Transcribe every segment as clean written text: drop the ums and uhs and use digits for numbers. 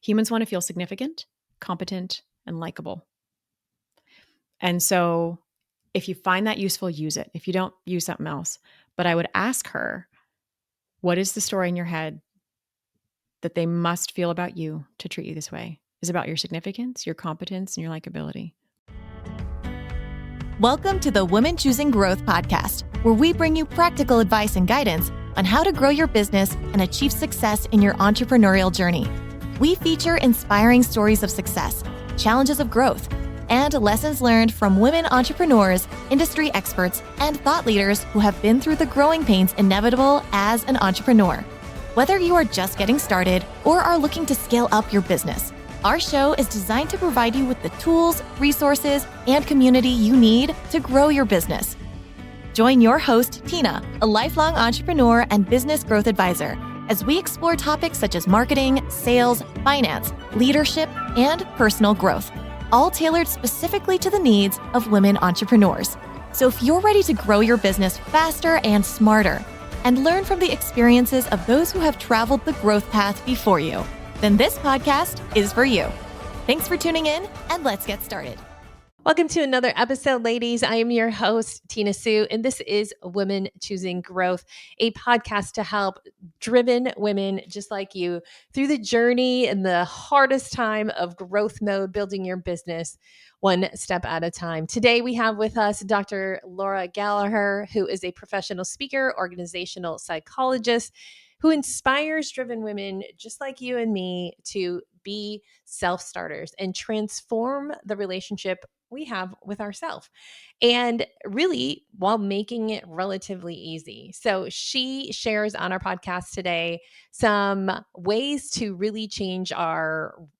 Humans want to feel significant, competent, and likable. And so if you find that useful, use it. If you don't, use something else. But I would ask her, what is the story in your head that they must feel about you to treat you this way? Is it about your significance, your competence, and your likability? Welcome to the Women Choosing Growth podcast, where we bring you practical advice and guidance on how to grow your business and achieve success in your entrepreneurial journey. We feature inspiring stories of success, challenges of growth, and lessons learned from women entrepreneurs, industry experts, and thought leaders who have been through the growing pains inevitable as an entrepreneur. Whether you are just getting started or are looking to scale up your business, our show is designed to provide you with the tools, resources, and community you need to grow your business. Join your host, Tina, a lifelong entrepreneur and business growth advisor, as we explore topics such as marketing, sales, finance, leadership, and personal growth, all tailored specifically to the needs of women entrepreneurs. So if you're ready to grow your business faster and smarter, and learn from the experiences of those who have traveled the growth path before you, then this podcast is for you. Thanks for tuning in, and let's get started. Welcome to another episode, ladies. I am your host, Tina Sue, and this is Women Choosing Growth, a podcast to help driven women just like you through the journey and the hardest time of growth mode, building your business one step at a time. Today, we have with us Dr. Laura Gallagher, who is a professional speaker, organizational psychologist, who inspires driven women just like you and me to be self-starters and transform the relationship we have with ourselves, and really while making it relatively easy. So she shares on our podcast today some ways to really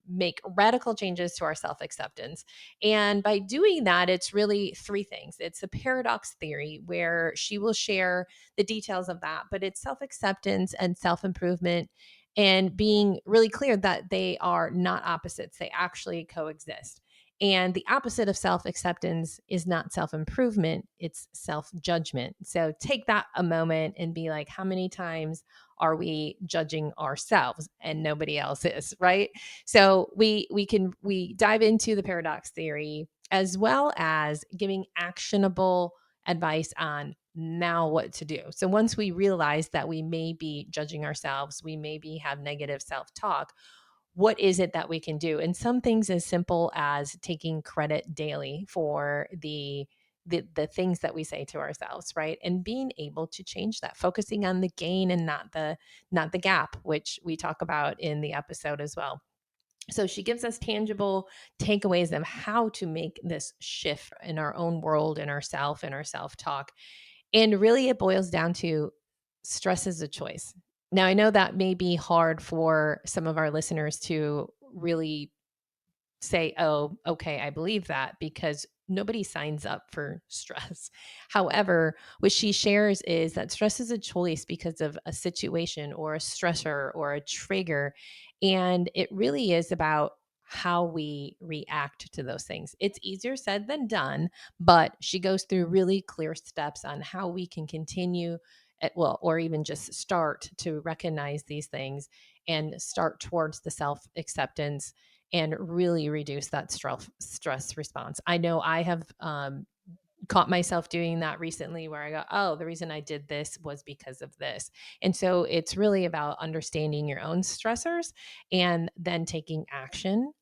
make radical changes to our self-acceptance. And by doing that, it's really three things. It's a paradox theory where she will share the details of that, but it's self-acceptance and self-improvement, and being really clear that they are not opposites. They actually coexist. And the opposite of self-acceptance is not self-improvement, it's self-judgment. So take that a moment and be like, how many times are we judging ourselves and nobody else is, right? So we dive into the paradox theory, as well as giving actionable advice on now what to do. So once we realize that we may be judging ourselves, we maybe have negative self-talk, what is it that we can do? And some things as simple as taking credit daily for the things that we say to ourselves, right? And being able to change that, focusing on the gain and not the gap, which we talk about in the episode as well. So she gives us tangible takeaways of how to make this shift in our own world, in ourself, and our self-talk. And really it boils down to stress is a choice. Now, I know that may be hard for some of our listeners to really say, oh, okay, I believe that, because nobody signs up for stress. However, what she shares is that stress is a choice because of a situation or a stressor or a trigger. And it really is about how we react to those things. It's easier said than done, but she goes through really clear steps on how we can continue or even just start to recognize these things and start towards the self-acceptance and really reduce that stress response. I know I have caught myself doing that recently, where I go, oh, the reason I did this was because of this. And so it's really about understanding your own stressors and then taking action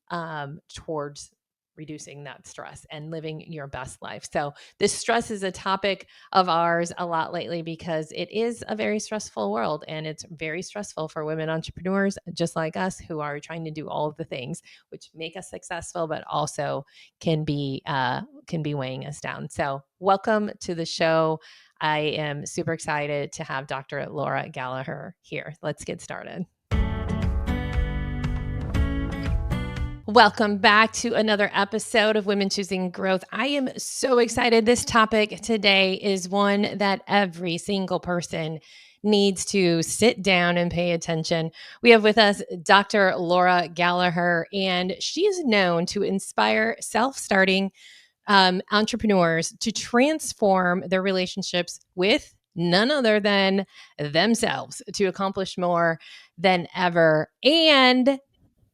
towards reducing that stress and living your best life. So this stress is a topic of ours a lot lately because it is a very stressful world, and it's very stressful for women entrepreneurs just like us who are trying to do all of the things which make us successful, but also can be weighing us down. So welcome to the show. I am super excited to have Dr. Laura Gallagher here. Let's get started. Welcome back to another episode of Women Choosing Growth. I am so excited. This topic today is one that every single person needs to sit down and pay attention. We have with us Dr. Laura Gallagher, and she is known to inspire self-starting entrepreneurs to transform their relationships with none other than themselves to accomplish more than ever. And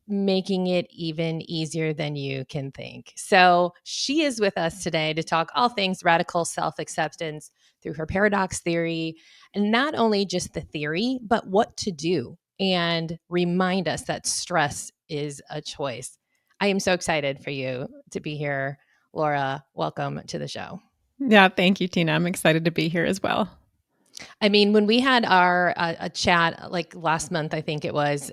making it even easier than you can think. So she is with us today to talk all things radical self-acceptance through her paradox theory, and not only just the theory, but what to do, and remind us that stress is a choice. I am so excited for you to be here, Laura. Welcome to the show. Yeah, thank you, Tina. I'm excited to be here as well. I mean, when we had our a chat like last month, I think it was,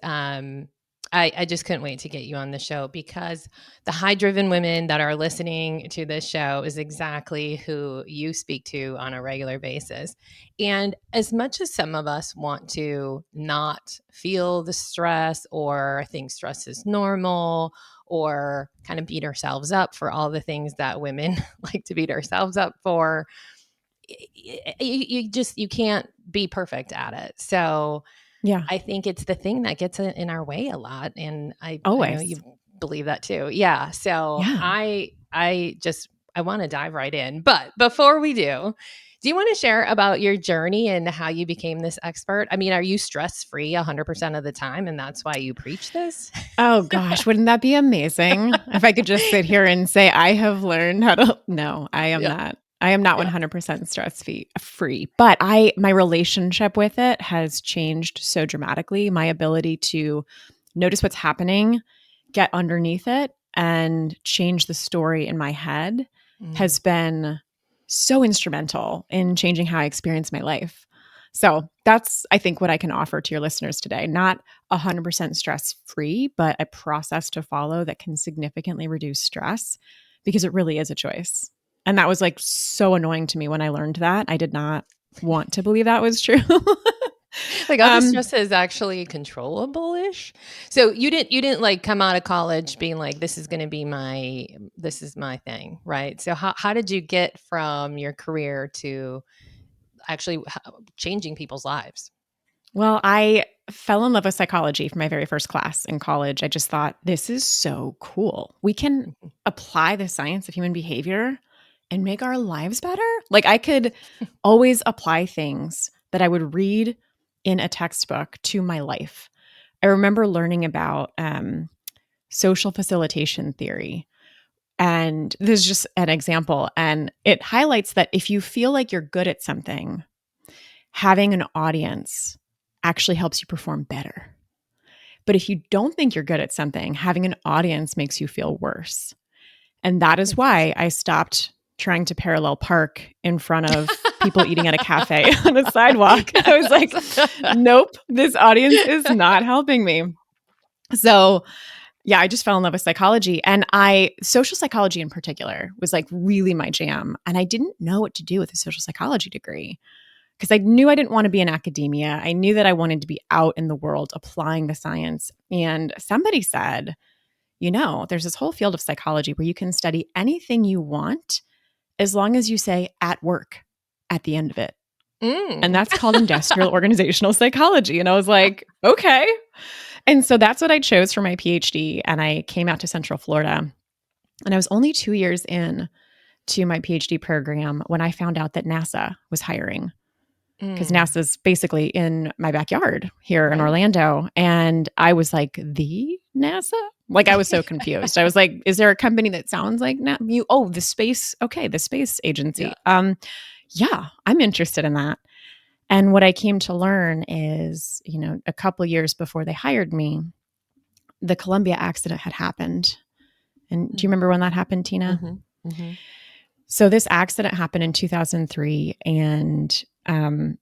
I just couldn't wait to get you on the show, because the high driven women that are listening to this show is exactly who you speak to on a regular basis. And as much as some of us want to not feel the stress or think stress is normal, or kind of beat ourselves up for all the things that women like to beat ourselves up for, you can't be perfect at it. So Yeah, I think it's the thing that gets in our way a lot, and I know you always. believe that too. Yeah. So Yeah. I want to dive right in, but before we do you want to share about your journey and how you became this expert? I mean, are you stress free 100% of the time, and that's why you preach this? Oh gosh, wouldn't that be amazing if I could just sit here and say I have learned how to No, I am Yeah. not. I am not Yeah. 100% free, but my relationship with it has changed so dramatically. My ability to notice what's happening, get underneath it, and change the story in my head Mm. has been so instrumental in changing how I experience my life. So that's, I think, what I can offer to your listeners today. Not 100% stress free, but a process to follow that can significantly reduce stress, because it really is a choice. And that was like so annoying to me when I learned that. I did not want to believe that was true. Like, all the um, stress is actually controllable-ish. So you didn't like come out of college being like, this is my thing, right? So how did you get from your career to actually changing people's lives? well, I fell in love with psychology for my very first class in college. I just thought, this is so cool. We can Mhm. apply the science of human behavior and make our lives better. Like, I could always apply things that I would read in a textbook to my life. I remember learning about social facilitation theory. And this is just an example. And it highlights that if you feel like you're good at something, having an audience actually helps you perform better. But if you don't think you're good at something, having an audience makes you feel worse. And that is why Interesting. I stopped trying to parallel park in front of people eating at a cafe on the sidewalk. I was like, nope, this audience is not helping me. So, yeah, I just fell in love with psychology, and social psychology in particular was like really my jam. And I didn't know what to do with a social psychology degree, because I knew I didn't want to be in academia. I knew that I wanted to be out in the world applying the science. And somebody said, there's this whole field of psychology where you can study anything you want as long as you say at work at the end of it. And Mm. that's called industrial organizational psychology. And I was like, okay. And so that's what I chose for my PhD. And I came out to Central Florida. And I was only 2 years in to my PhD program when I found out that NASA was hiring, because Mm. NASA's basically in my backyard here in Right. Orlando. And I was like, the NASA? Like, I was so confused. I was like, is there a company that sounds like you? Oh, the space. Okay. The space Yeah. agency. Yeah, I'm interested in that. And what I came to learn is, a couple years before they hired me, the Columbia accident had happened. And do you Mm. remember when that happened, Tina? Mm-hmm. Mm-hmm. So this accident happened in 2003. And from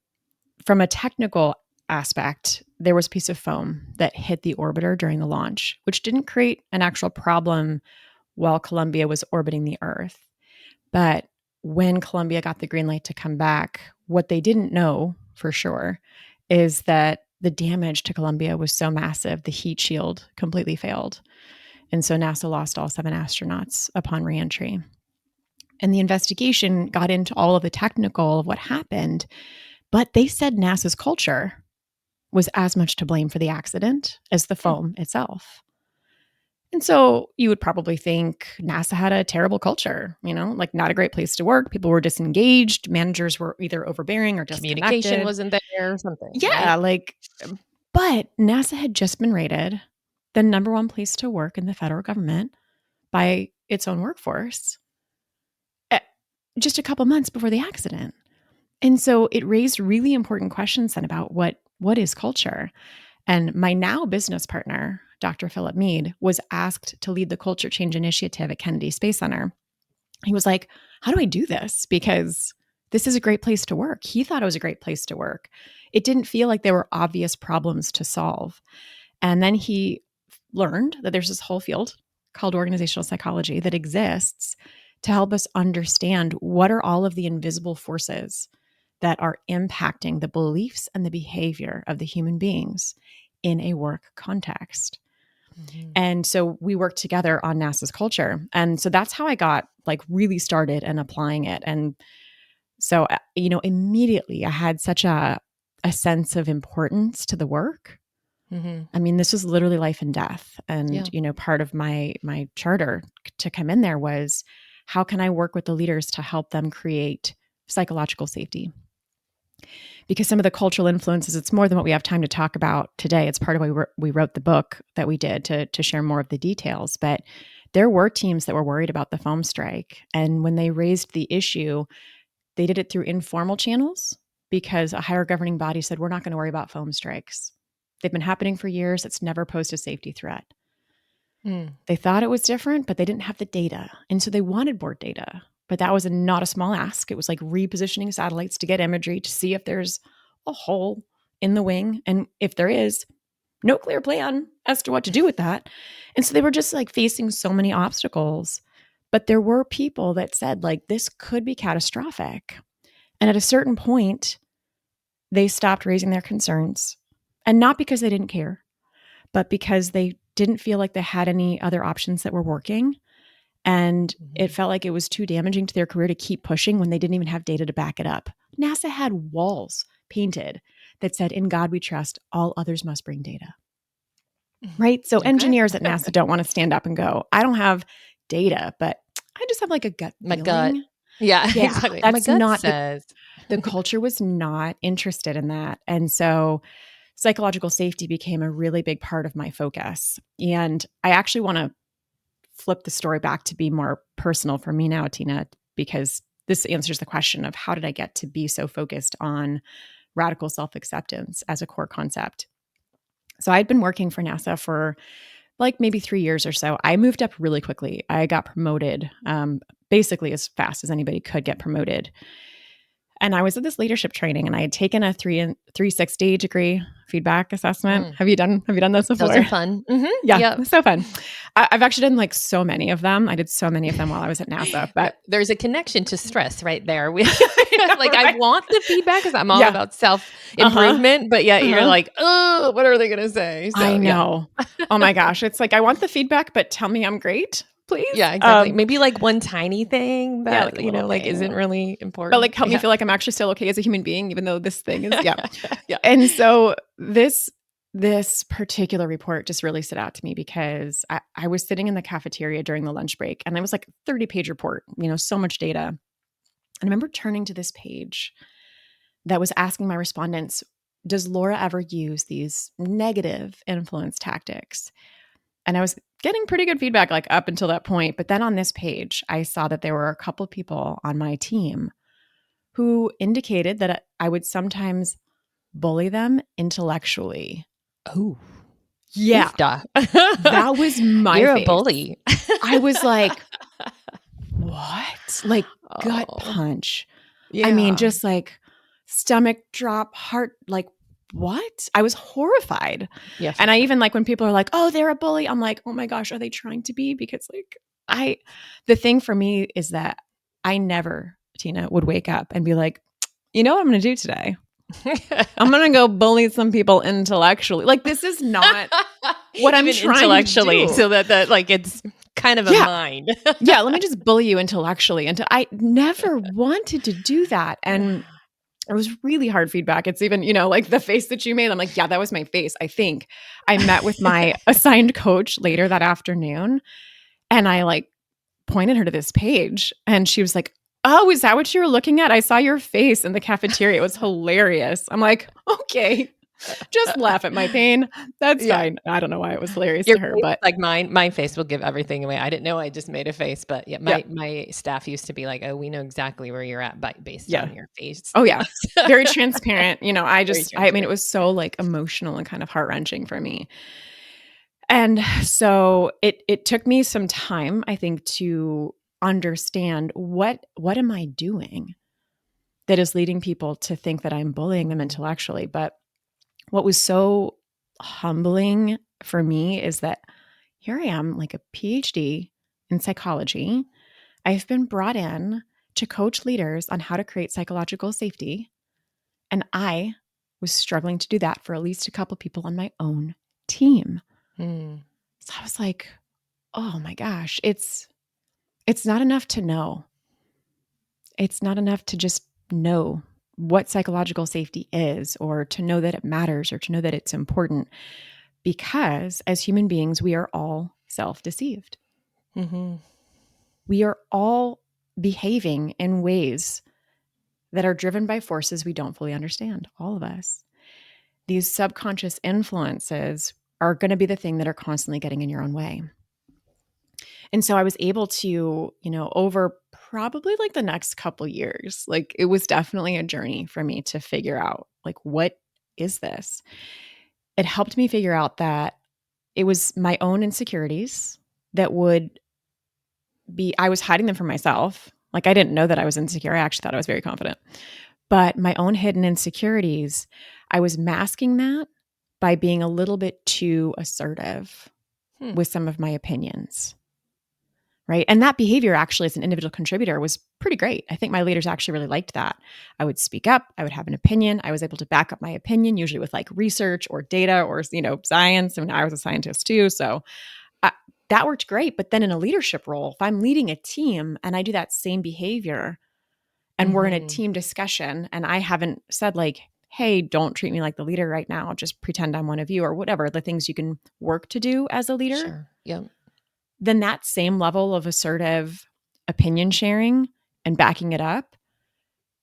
a technical aspect, there was a piece of foam that hit the orbiter during the launch, which didn't create an actual problem while Columbia was orbiting the Earth. But when Columbia got the green light to come back, what they didn't know for sure is that the damage to Columbia was so massive, the heat shield completely failed. And so NASA lost all 7 astronauts upon reentry. And the investigation got into all of the technical of what happened, but they said NASA's culture was as much to blame for the accident as the foam itself. And so you would probably think NASA had a terrible culture, like not a great place to work. People were disengaged. Managers were either overbearing or Communication disconnected. wasn't there or something, right? Yeah, but NASA had just been rated the number one place to work in the federal government by its own workforce just a couple months before the accident. And so it raised really important questions then about what is culture. And my now business partner, Dr. Philip Mead, was asked to lead the culture change initiative at Kennedy Space Center. He was like, how do I do this? Because this is a great place to work. He thought it was a great place to work. It didn't feel like there were obvious problems to solve. And then he learned that there's this whole field called organizational psychology that exists to help us understand what are all of the invisible forces that are impacting the beliefs and the behavior of the human beings in a work context. Mm-hmm. And so we worked together on NASA's culture. And so that's how I got like really started and applying it. And so, immediately I had such a sense of importance to the work. Mm-hmm. I mean, this was literally life and death. And, part of my charter to come in there was, how can I work with the leaders to help them create psychological safety? Because some of the cultural influences, it's more than what we have time to talk about today. It's part of why we wrote the book that we did to share more of the details. But there were teams that were worried about the foam strike. And when they raised the issue, they did it through informal channels because a higher governing body said, we're not going to worry about foam strikes. They've been happening for years. It's never posed a safety threat. They thought it was different, but they didn't have the data. And so they wanted more data. But that was not a small ask. It was like repositioning satellites to get imagery to see if there's a hole in the wing. And if there is, no clear plan as to what to do with that. And so they were just like facing so many obstacles. But there were people that said like, this could be catastrophic. And at a certain point, they stopped raising their concerns. And not because they didn't care, but because they didn't feel like they had any other options that were working. And it felt like it was too damaging to their career to keep pushing when they didn't even have data to back it up. NASA had walls painted that said, in God we trust, all others must bring data. Right? So engineers at NASA don't want to stand up and go, I don't have data, but I just have like a gut feeling. My gut. Yeah, exactly. That's My gut not says. The culture was not interested in that. And so psychological safety became a really big part of my focus. And I actually want to flip the story back to be more personal for me now, Tina, because this answers the question of how did I get to be so focused on radical self-acceptance as a core concept. So I'd been working for NASA for like maybe 3 years or so. I moved up really quickly. I got promoted basically as fast as anybody could get promoted. And I was at this leadership training, and I had taken a 360 degree feedback assessment. Have you done this before? Those are fun. Mm-hmm. Yeah, yep. So fun. I've actually done like so many of them. I did so many of them while I was at NASA. But there's a connection to stress right there. I want the feedback because I'm all about self-improvement, but yet you're like, oh, what are they going to say? So, I know. Oh my gosh. It's like, I want the feedback, but tell me I'm great. Please. Yeah, exactly. Maybe like one tiny thing that, isn't really important. But like help me feel like I'm actually still okay as a human being, even though this thing is, yeah. And so this particular report just really stood out to me because I was sitting in the cafeteria during the lunch break, and it was like a 30-page report, so much data. And I remember turning to this page that was asking my respondents, does Laura ever use these negative influence tactics? And I was getting pretty good feedback like up until that point. But then on this page, I saw that there were a couple of people on my team who indicated that I would sometimes bully them intellectually. Oh, yeah. That was my You're face. A bully. I was like, what? Like gut punch. Yeah. I mean, just like stomach drop, heart, like what? I was horrified. Yeah. And I even like when people are like, oh, they're a bully. I'm like, oh my gosh, are they trying to be? Because like the thing for me is that I never, Tina, would wake up and be like, you know what I'm going to do today? I'm going to go bully some people intellectually. Like this is not what I'm trying to do. So that like it's kind of a mind. Yeah, let me just bully you intellectually. And I never wanted to do that. And it was really hard feedback. It's even, like the face that you made. I'm like, yeah, that was my face. I think I met with my assigned coach later that afternoon, and I like pointed her to this page, and she was like, oh, is that what you were looking at? I saw your face in the cafeteria. It was hilarious. I'm like, okay. Just laugh at my pain. That's Yeah. fine. I don't know why it was hilarious Your to her, face, but like my face will give everything away. I didn't know I just made a face, but yeah, yeah, my staff used to be like, "Oh, we know exactly where you're at based yeah. on your face." Oh yeah. Yes. Very transparent. Very I mean, it transparent. was so like emotional and kind of heart-wrenching for me. And so it took me some time, I think, to understand what am I doing that is leading people to think that I'm bullying them intellectually. But what was so humbling for me is that here I am, like a PhD in psychology. I've been brought in to coach leaders on how to create psychological safety. And I was struggling to do that for at least a couple people on my own team. Mm. So I was like, oh my gosh, it's not enough to know. It's not enough to just know what psychological safety is or to know that it matters or to know that it's important because as human beings, we are all self-deceived. Mm-hmm. We are all behaving in ways that are driven by forces we don't fully understand, all of us. These subconscious influences are going to be the thing that are constantly getting in your own way. And so I was able to, over probably like the next couple years, like it was definitely a journey for me to figure out like, what is this? It helped me figure out that it was my own insecurities that I was hiding them from myself. Like I didn't know that I was insecure. I actually thought I was very confident. But my own hidden insecurities, I was masking that by being a little bit too assertive with some of my opinions. Right. And that behavior actually as an individual contributor was pretty great. I think my leaders actually really liked that. I would speak up. I would have an opinion. I was able to back up my opinion, usually with like research or data or, science. I mean, I was a scientist too. So that worked great. But then in a leadership role, if I'm leading a team and I do that same behavior and we're in a team discussion and I haven't said like, hey, don't treat me like the leader right now. Just pretend I'm one of you or whatever the things you can work to do as a leader. Sure. Yep. Then that same level of assertive opinion sharing and backing it up,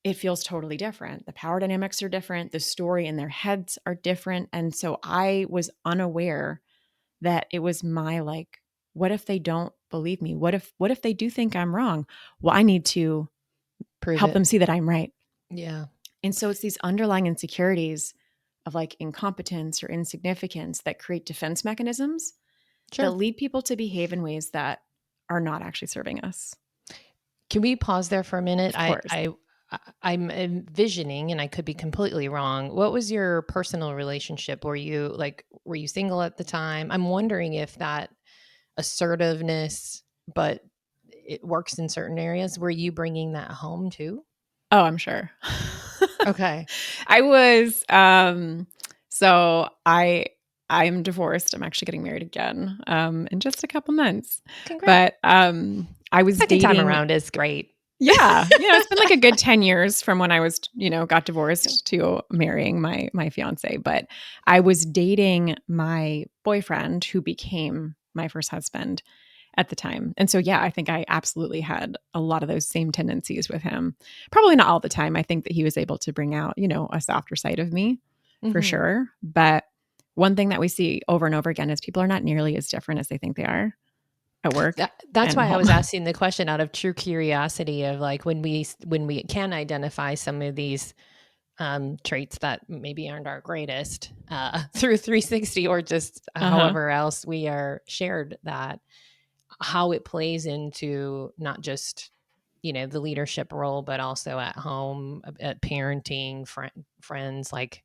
it feels totally different. The power dynamics are different. The story in their heads are different. And so I was unaware that it was my like, what if they don't believe me? What if they do think I'm wrong? Well, I need to Prove help it. them see that I'm right. Yeah. And so it's these underlying insecurities of like incompetence or insignificance that create defense mechanisms Sure. that lead people to behave in ways that are not actually serving us. Can we pause there for a minute? Of course. I'm envisioning, and I could be completely wrong. What was your personal relationship? Were you single at the time? I'm wondering if that assertiveness, but it works in certain areas. Were you bringing that home too? Oh, I'm sure. Okay. I was so I'm divorced. I'm actually getting married again in just a couple months. Congrats. But I was Second time dating. around is great. Yeah. It's been like a good 10 years from when I was, got divorced to marrying my fiance. But I was dating my boyfriend who became my first husband at the time. And so, yeah, I think I absolutely had a lot of those same tendencies with him. Probably not all the time. I think that he was able to bring out, a softer side of me for Mhm. sure. But one thing that we see over and over again is people are not nearly as different as they think they are at work That's and why I home. was asking the question out of true curiosity of like when we can identify some of these traits that maybe aren't our greatest through 360 or just Uh-huh. however else we are shared that how it plays into not just the leadership role but also at home at parenting friends like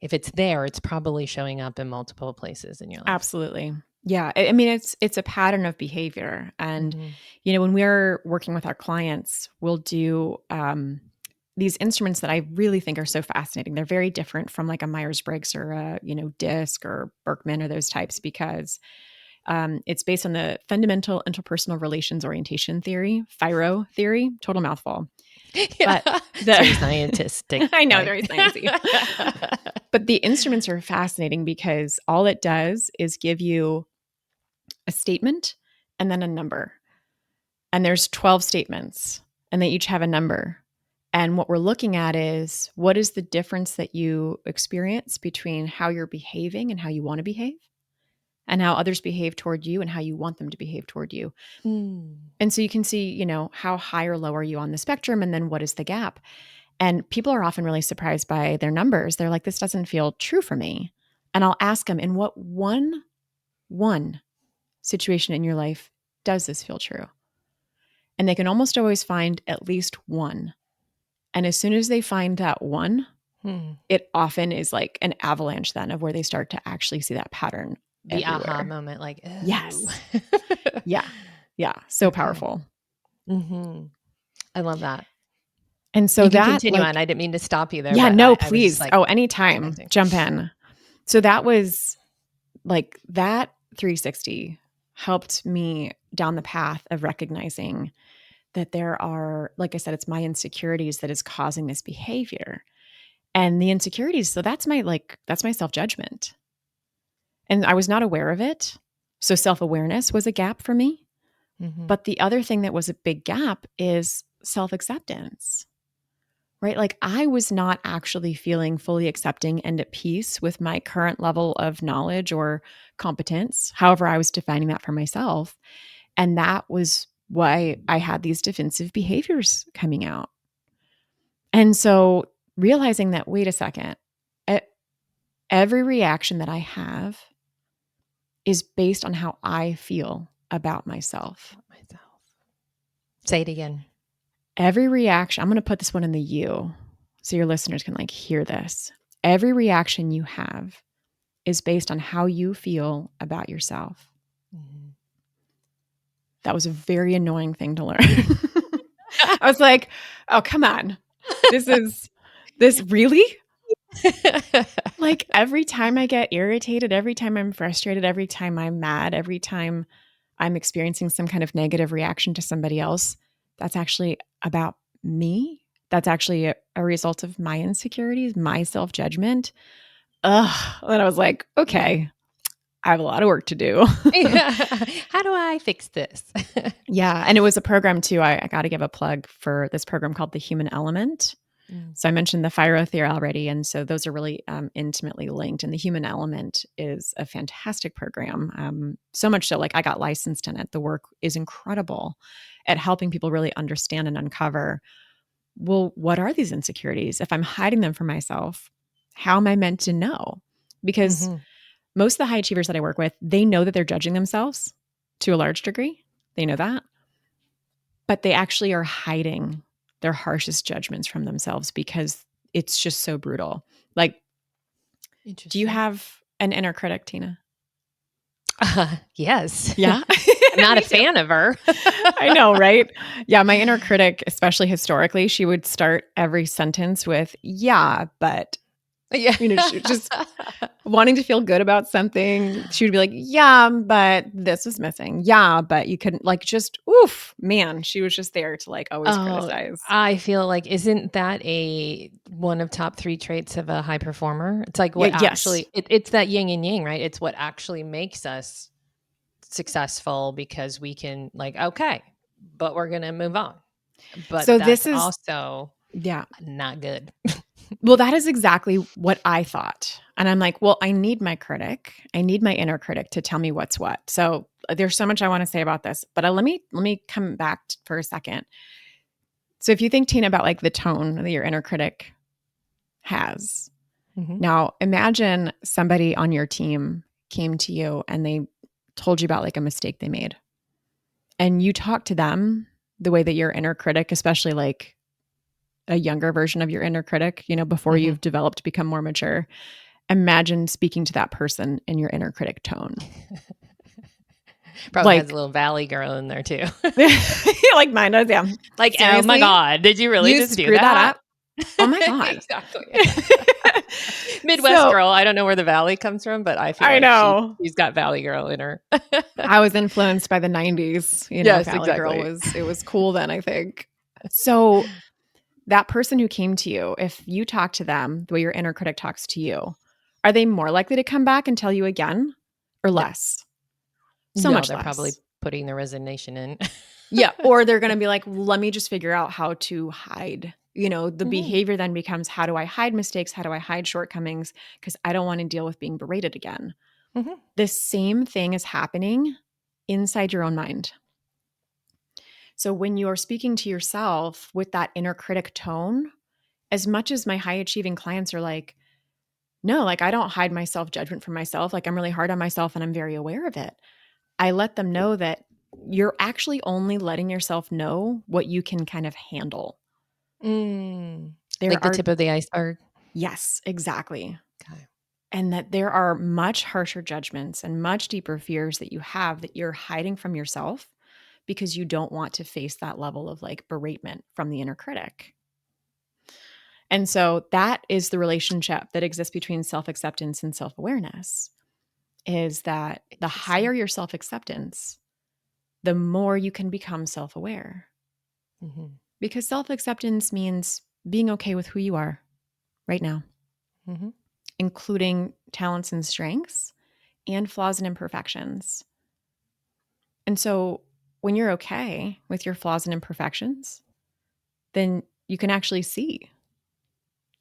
if it's there it's probably showing up in multiple places in your life. Absolutely. Yeah. I mean, it's a pattern of behavior. And, Mm-hmm. when we're working with our clients, we'll do these instruments that I really think are so fascinating. They're very different from like a Myers-Briggs or a, DISC or Berkman or those types because it's based on the fundamental interpersonal relations orientation theory, FIRO theory, total mouthful. Yeah. But It's very scientistic. I know, Like. very sciencey. But the instruments are fascinating because all it does is give you a statement and then a number. And there's 12 statements and they each have a number. And what we're looking at is, what is the difference that you experience between how you're behaving and how you want to behave, and how others behave toward you and how you want them to behave toward you. And so you can see, how high or low are you on the spectrum, and then what is the gap? And people are often really surprised by their numbers. They're like, this doesn't feel true for me. And I'll ask them, in what one situation in your life does this feel true? And they can almost always find at least one. And as soon as they find that one, it often is like an avalanche then of where they start to actually see that pattern. The everywhere. aha moment, like, ooh. Yes. Yeah. Yeah. So Okay. powerful. I love that. And so you can that continue on. I didn't mean to stop you there. Yeah, but no, I was please. just like, Anytime. Jump in. So that was like that 360 helped me down the path of recognizing that there are, like I said, it's my insecurities that is causing this behavior. And the insecurities, so that's my self-judgment. And I was not aware of it. So self-awareness was a gap for me. But the other thing that was a big gap is self-acceptance, right? Like I was not actually feeling fully accepting and at peace with my current level of knowledge or competence, however I was defining that for myself. And that was why I had these defensive behaviors coming out. And so realizing that, wait a second, every reaction that I have is based on how I feel about myself. Say it again. Every reaction, I'm going to put this one in the you so your listeners can hear this. Every reaction you have is based on how you feel about yourself. That was a very annoying thing to learn. I was like, oh, come on. This really? Like every time I get irritated, every time I'm frustrated, every time I'm mad, every time I'm experiencing some kind of negative reaction to somebody else, that's actually about me. That's actually a result of my insecurities, my self-judgment. Ugh. And I was like, okay, I have a lot of work to do. How do I fix this? Yeah. And it was a program too. I got to give a plug for this program called The Human Element. So I mentioned the Fire Theory already. And so those are really intimately linked. And the Human Element is a fantastic program. So much so, I got licensed in it. The work is incredible at helping people really understand and uncover, well, what are these insecurities? If I'm hiding them from myself, how am I meant to know? Because most of the high achievers that I work with, they know that they're judging themselves to a large degree. They know that. But they actually are hiding their harshest judgments from themselves because it's just so brutal. Do you have an inner critic, Tina? Yes. Yeah. I'm not a fan of her. I know, right? Yeah. My inner critic, especially historically, she would start every sentence with, yeah, but, just wanting to feel good about something. She would be like, yeah, but this is missing. Yeah, but you couldn't oof, man. She was just there to always criticize. I feel like, isn't that one of top 3 traits of a high performer? It's like what actually, it's that yin and yang, right? It's what actually makes us successful because we can okay, but we're going to move on. But so this is also not good. Well, that is exactly what I thought. And I'm like, well, I need my critic. I need my inner critic to tell me what's what. So there's so much I want to say about this, but let me come back for a second. So if you think, Tina, about the tone that your inner critic has, now imagine somebody on your team came to you and they told you about a mistake they made. And you talk to them the way that your inner critic, especially a younger version of your inner critic, before you've developed to become more mature. Imagine speaking to that person in your inner critic tone. Probably has a little valley girl in there too. Like mine does, yeah. Seriously? Oh my God, did you really just do that up? Oh my God. Exactly. Midwest girl. I don't know where the valley comes from, but I feel like she's got valley girl in her. I was influenced by the 90s. Yes, valley exactly. girl it was cool then, I think. So that person who came to you, if you talk to them the way your inner critic talks to you, are they more likely to come back and tell you again or less? So much they're less. Probably putting the resignation in. Yeah. Or they're going to be like, let me just figure out how to hide The behavior then becomes, how do I hide mistakes? How do I hide shortcomings? Because I don't want to deal with being berated again. The same thing is happening inside your own mind. So when you're speaking to yourself with that inner critic tone, as much as my high achieving clients are like, no, like I don't hide my self judgment from myself. Like I'm really hard on myself and I'm very aware of it. I let them know that you're actually only letting yourself know what you can kind of handle. Like the tip of the iceberg. Yes, exactly. Okay. And that there are much harsher judgments and much deeper fears that you have that you're hiding from yourself because you don't want to face that level of like beratement from the inner critic. And so that is the relationship that exists between self-acceptance and self-awareness, is that the higher your self-acceptance, the more you can become self-aware. Because self-acceptance means being okay with who you are right now, including talents and strengths and flaws and imperfections. And so when you're okay with your flaws and imperfections, then you can actually see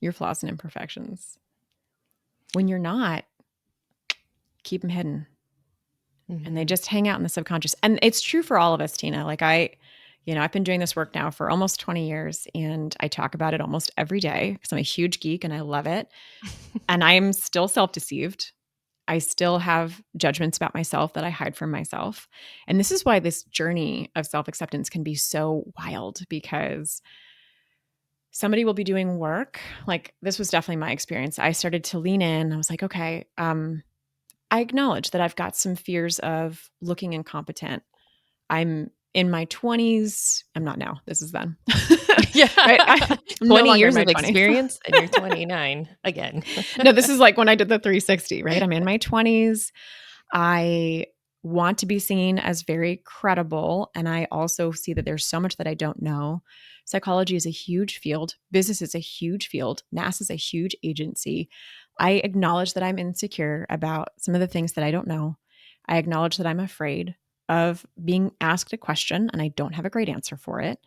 your flaws and imperfections. When you're not, keep them hidden. And they just hang out in the subconscious. And it's true for all of us, Tina. Like I've been doing this work now for almost 20 years and I talk about it almost every day because I'm a huge geek and I love it. And I'm still self-deceived. I still have judgments about myself that I hide from myself. And this is why this journey of self-acceptance can be so wild, because somebody will be doing work. Like this was definitely my experience. I started to lean in. I was like, okay, I acknowledge that I've got some fears of looking incompetent. I'm in my 20s. I'm not now. This is then. Yeah. I'm 20 years no of 20s. experience and you're 29 again. No, this is like when I did the 360, right? I'm in my 20s. I want to be seen as very credible. And I also see that there's so much that I don't know. Psychology is a huge field. Business is a huge field. NASA is a huge agency. I acknowledge that I'm insecure about some of the things that I don't know. I acknowledge that I'm afraid of being asked a question and I don't have a great answer for it.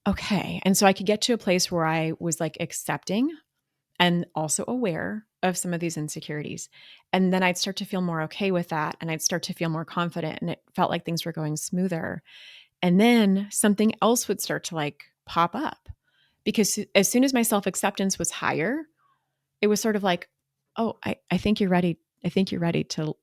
Okay. And so I could get to a place where I was like accepting and also aware of some of these insecurities. And then I'd start to feel more okay with that. And I'd start to feel more confident and it felt like things were going smoother. And then something else would start to like pop up, because as soon as my self-acceptance was higher, it was sort of like, oh, I think you're ready. I think you're ready to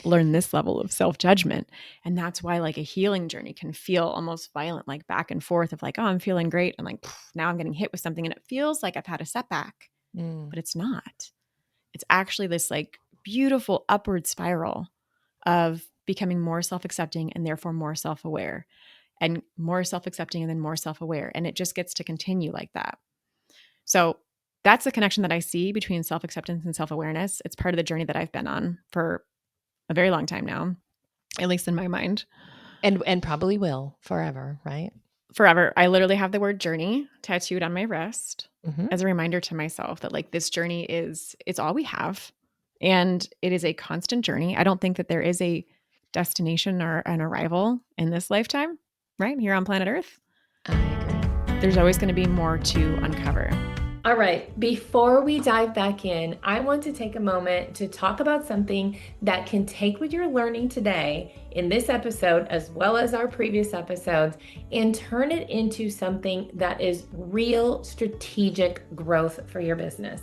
learn this level of self-judgment. And that's why like a healing journey can feel almost violent, like back and forth of like, oh, I'm feeling great. And like, now I'm getting hit with something and it feels like I've had a setback, but it's not. It's actually this like beautiful upward spiral of becoming more self-accepting and therefore more self-aware, and more self-accepting and then more self-aware. And it just gets to continue like that. So that's the connection that I see between self-acceptance and self-awareness. It's part of the journey that I've been on for a very long time now, at least in my mind. And probably will forever, right? Forever. I literally have the word journey tattooed on my wrist as a reminder to myself that like this journey it's all we have. And it is a constant journey. I don't think that there is a destination or an arrival in this lifetime, right? Here on planet Earth. I agree. There's always going to be more to uncover. All right, before we dive back in, I want to take a moment to talk about something that can take what you're learning today in this episode, as well as our previous episodes, and turn it into something that is real strategic growth for your business.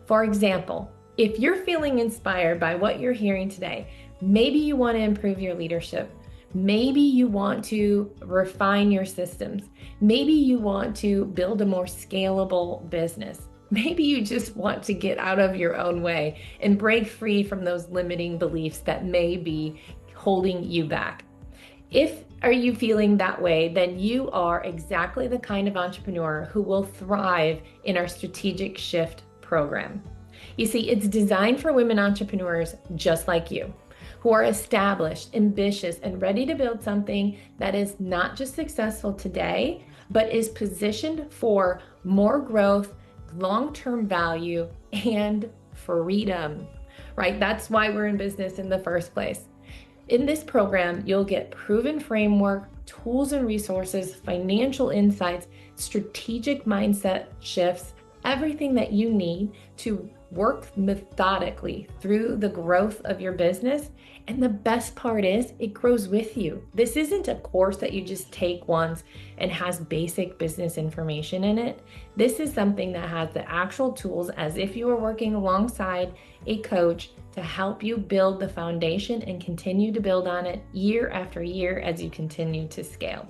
For example, if you're feeling inspired by what you're hearing today, maybe you want to improve your leadership. Maybe you want to refine your systems. Maybe you want to build a more scalable business. Maybe you just want to get out of your own way and break free from those limiting beliefs that may be holding you back. If are you feeling that way, then you are exactly the kind of entrepreneur who will thrive in our strategic shift program. You see, it's designed for women entrepreneurs just like you, who are established, ambitious, and ready to build something that is not just successful today, but is positioned for more growth, long-term value, and freedom, right? That's why we're in business in the first place. In this program, you'll get proven framework, tools and resources, financial insights, strategic mindset shifts, everything that you need to work methodically through the growth of your business. And the best part is it grows with you. This isn't a course that you just take once and has basic business information in it. This is something that has the actual tools as if you were working alongside a coach to help you build the foundation and continue to build on it year after year as you continue to scale.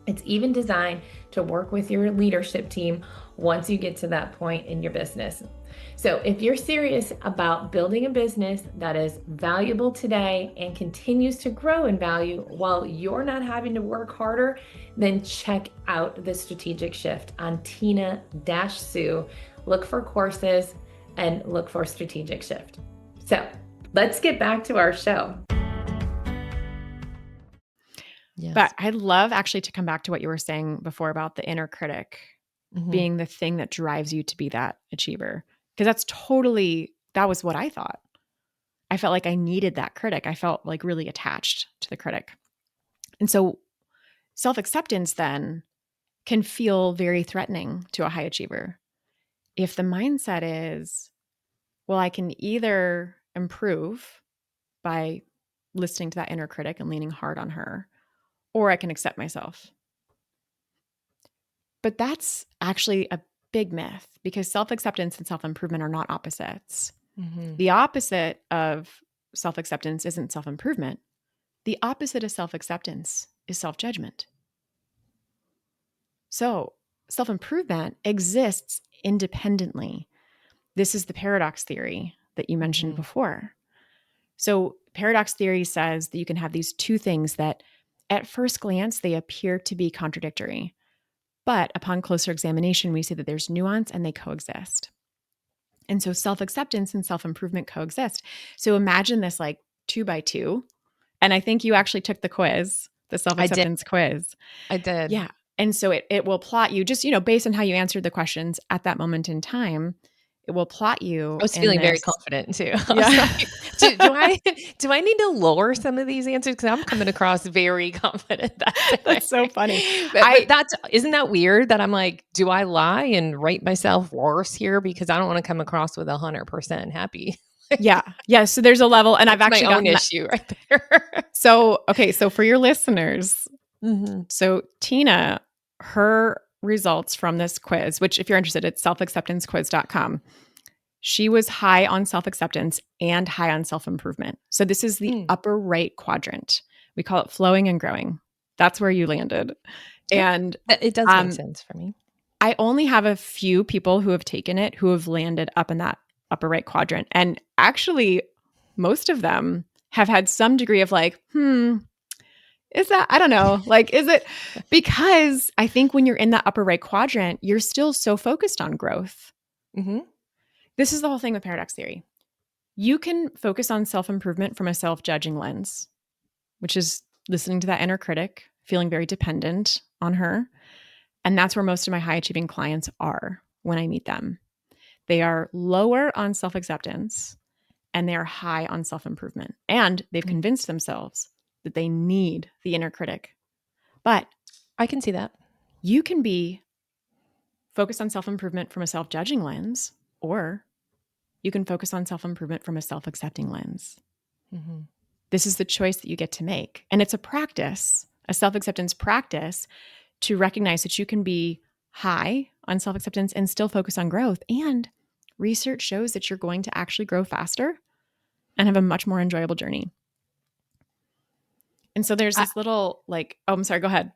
It's even designed to work with your leadership team once you get to that point in your business. So if you're serious about building a business that is valuable today and continues to grow in value while you're not having to work harder, then check out the strategic shift on Tina-Sue. Look for courses and look for strategic shift. So let's get back to our show. Yes. But I'd love actually to come back to what you were saying before about the inner critic being the thing that drives you to be that achiever. Because that was what I thought. I felt like I needed that critic. I felt like really attached to the critic. And so self-acceptance then can feel very threatening to a high achiever. If the mindset is, well, I can either improve by listening to that inner critic and leaning hard on her, or I can accept myself. But that's actually a big myth because self-acceptance and self-improvement are not opposites. The opposite of self-acceptance isn't self-improvement. The opposite of self-acceptance is self-judgment. So self-improvement exists independently. This is the paradox theory that you mentioned before. So paradox theory says that you can have these two things that at first glance, they appear to be contradictory. But upon closer examination, we see that there's nuance and they coexist. And so self-acceptance and self-improvement coexist. So imagine this like 2x2. And I think you actually took the quiz, the self-acceptance quiz. I did. Yeah. And so it will plot you just, based on how you answered the questions at that moment in time, it will plot you. I was feeling very confident too. I was like, do I need to lower some of these answers? Because I'm coming across very confident. That's so funny. But isn't that weird that I'm like, do I lie and rate myself worse here because I don't want to come across with 100% happy? Yeah. So there's a level, and I've actually got my own issue right there. So for your listeners, so Tina, her results from this quiz, which if you're interested, it's selfacceptancequiz.com. She was high on self-acceptance and high on self-improvement. So this is the upper right quadrant. We call it flowing and growing. That's where you landed. And it does make sense for me. I only have a few people who have taken it who have landed up in that upper right quadrant. And actually, most of them have had some degree of like, is that, I don't know, like, is it? Because I think when you're in that upper right quadrant, you're still so focused on growth. This is the whole thing with paradox theory. You can focus on self-improvement from a self-judging lens, which is listening to that inner critic, feeling very dependent on her. And that's where most of my high-achieving clients are when I meet them. They are lower on self-acceptance and they are high on self-improvement. And they've convinced themselves that they need the inner critic. But I can see that. You can be focused on self-improvement from a self-judging lens, or you can focus on self-improvement from a self-accepting lens. This is the choice that you get to make. And it's a practice, a self-acceptance practice, to recognize that you can be high on self-acceptance and still focus on growth. And research shows that you're going to actually grow faster and have a much more enjoyable journey. And so there's this little I'm sorry, go ahead.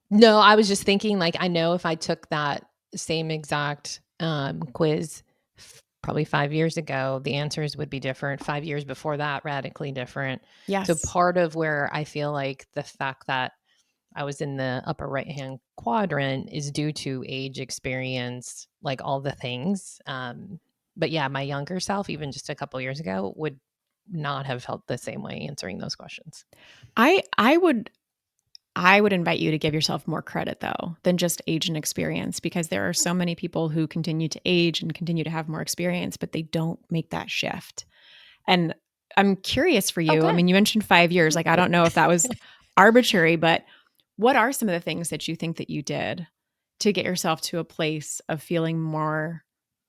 No, I was just thinking I know if I took that same exact quiz probably 5 years ago, the answers would be different. 5 years before that, radically different. Yes. So part of where I feel like the fact that I was in the upper right-hand quadrant is due to age, experience, all the things. But yeah, my younger self, even just a couple years ago, would not have felt the same way answering those questions. I would invite you to give yourself more credit though than just age and experience, because there are so many people who continue to age and continue to have more experience, but they don't make that shift. And I'm curious for you. Okay. I mean, you mentioned 5 years. I don't know if that was arbitrary, but what are some of the things that you think that you did to get yourself to a place of feeling more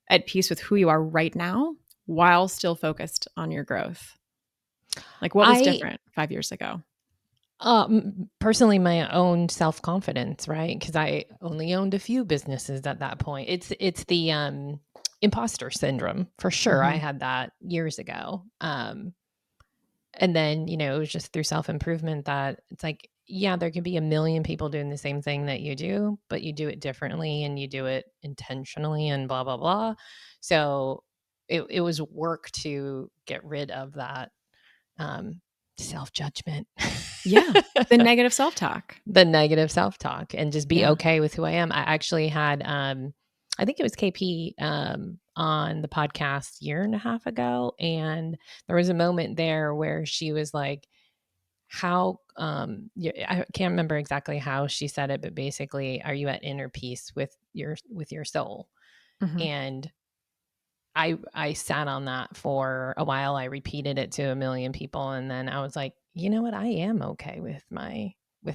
at peace with who you are right now while still focused on your growth? Like what was I different 5 years ago? Personally, my own self-confidence, right? Because I only owned a few businesses at that point. It's the imposter syndrome for sure. I Mhm. had that years ago. And then, it was just through self-improvement that it's like, yeah, there can be a million people doing the same thing that you do, but you do it differently and you do it intentionally and blah, blah, blah. So it was work to get rid of that um, self-judgment. Yeah. The negative self-talk. The negative self-talk and just be Yeah. okay with who I am. I actually had, I think it was KP on the podcast year and a half ago. And there was a moment there where she was like, I can't remember exactly how she said it, but basically, are you at inner peace with your soul? Mhm. And I sat on that for a while. I repeated it to a million people, and then I was like, you know what? I am okay with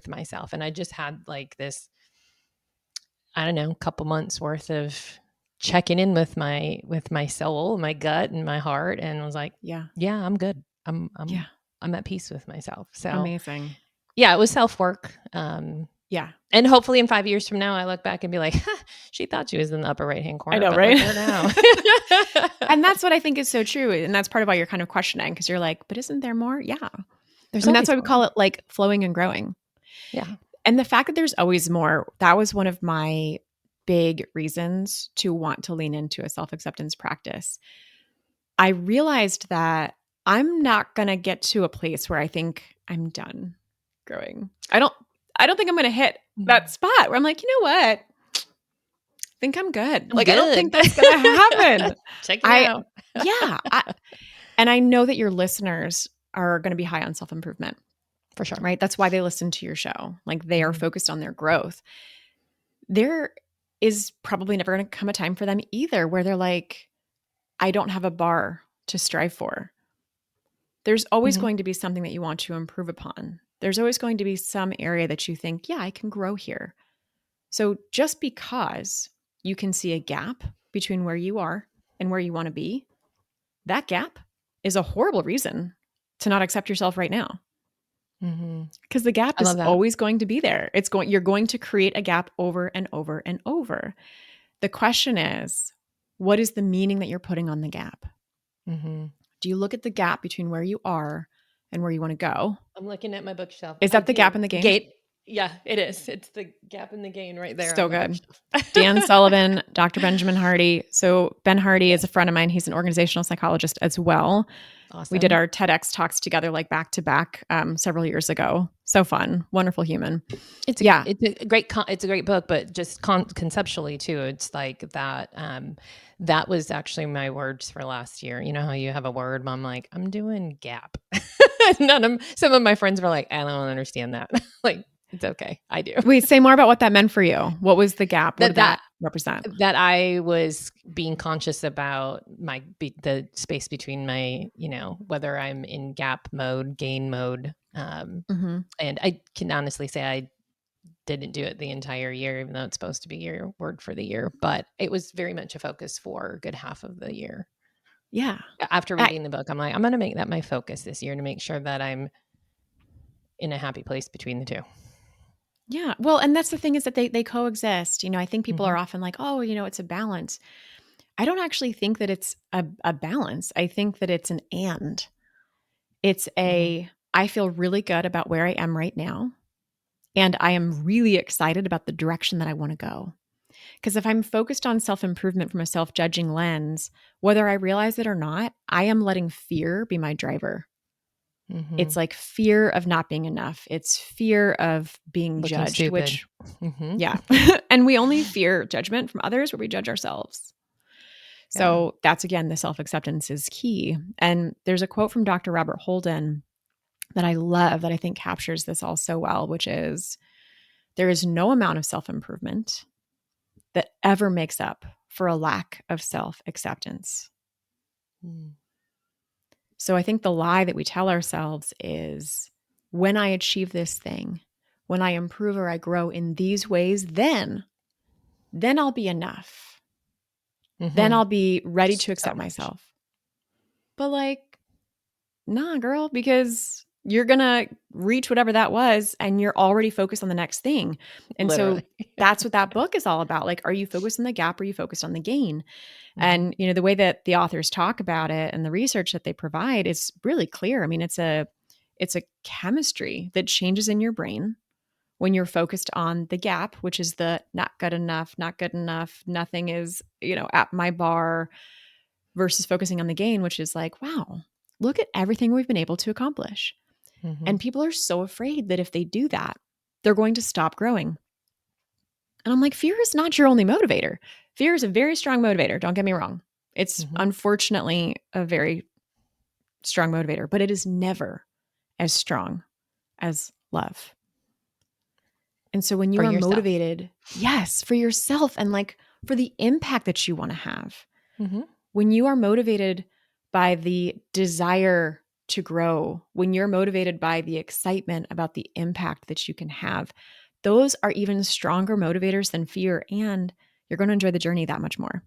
myself. And I just had like this, I don't know, couple months worth of checking in with my soul, my gut, and my heart, and was like, Yeah. yeah, I'm good. I'm Yeah. I'm I'm at peace with myself. So Amazing. yeah, it was self work. Yeah. And hopefully in 5 years from now, I look back and be like, huh, she thought she was in the upper right hand I corner, know, but look right? at her now. And that's what I think is so true. And that's part of why you're kind of questioning because you're like, but isn't there more? Yeah. There's I mean, that's always why we call more. it like flowing and growing. Yeah. And the fact that there's always more, that was one of my big reasons to want to lean into a self acceptance practice. I realized that I'm not going to get to a place where I think I'm done growing. I don't think I'm going to hit that spot where I'm like, you know what? I think I'm good. I'm Like, I don't good. think that's going to happen. Check me I, out. yeah. And I know that your listeners are going to be high on self improvement, For sure. right? That's why they listen to your show. Like, they are Mhm. focused on their growth. There is probably never going to come a time for them either where they're like, I don't have a bar to strive for. There's always Mhm. going to be something that you want to improve upon. There's always going to be some area that you think, yeah, I can grow here. So just because you can see a gap between where you are and where you want to be, that gap is a horrible reason to not accept yourself right now. Mhm. Because the gap I is love that. always going to be there. You're going to create a gap over and over and over. The question is, what is the meaning that you're putting on the gap? Mhm. Do you look at the gap between where you are and where you want to go? I'm looking at my bookshelf. Is I that the gap do. in the gain? Gate. Yeah, it is. It's the gap in the gain right there So on the good. bookshelf. Dan Sullivan, Dr. Benjamin Hardy. So Ben Hardy is Yes. a friend of mine. He's an organizational psychologist as well. We did Awesome. our TEDx talks together, like back to back, several years ago. So fun, wonderful human. It's a Yeah, it's a great book, but just conceptually too, it's like that. That was actually my words for last year. You know how you have a word, I'm like, I'm doing gap. Some of my friends were like, I don't understand that. Like, it's okay, I do. wait, say more about what that meant for you. What was the gap? What that did that that represent? that I was being conscious about the space between my, whether I'm in gap mode, gain mode. Mm-hmm. And I can honestly say I didn't do it the entire year, even though it's supposed to be your word for the year. But it was very much a focus for a good half of the year. Yeah. After reading the book, I'm like, I'm going to make that my focus this year to make sure that I'm in a happy place between the two. Yeah. Well, and that's the thing is that they coexist. I think people are Mhm. often like, oh, it's a balance. I don't actually think that it's a balance. I think that it's an and. It's Mhm. I feel really good about where I am right now. And I am really excited about the direction that I want to go. Because if I'm focused on self improvement from a self judging lens, whether I realize it or not, I am letting fear be my driver. It's Mhm. like fear of not being enough. It's fear of being Looking judged, stupid. which, Mhm. yeah. And we only fear judgment from others where we judge ourselves. Yeah. So that's again, the self acceptance is key. And there's a quote from Dr. Robert Holden that I love that I think captures this all so well, which is there is no amount of self improvement that ever makes up for a lack of self acceptance. Mm. So I think the lie that we tell ourselves is when I achieve this thing, when I improve or I grow in these ways, then I'll be enough. Then I'll be ready to accept myself. But like, nah, girl, because you're going to reach whatever that was and you're already focused on the next thing. And Literally. so that's what that book is all about. Like, are you focused on the gap or are you focused on the gain? And, the way that the authors talk about it and the research that they provide is really clear. I mean, it's a chemistry that changes in your brain when you're focused on the gap, which is the not good enough, nothing is, at my bar, versus focusing on the gain, which is like, wow, look at everything we've been able to accomplish. And people are so afraid that if they do that, they're going to stop growing. And I'm like, fear is not your only motivator. Fear is a very strong motivator. Don't get me wrong. It's unfortunately a very strong motivator, but it is never as strong as love. And so when you For are yourself. motivated, yes, for yourself and like for the impact that you want to have, when you are motivated by the desire to grow, when you're motivated by the excitement about the impact that you can have, those are even stronger motivators than fear, and you're going to enjoy the journey that much more.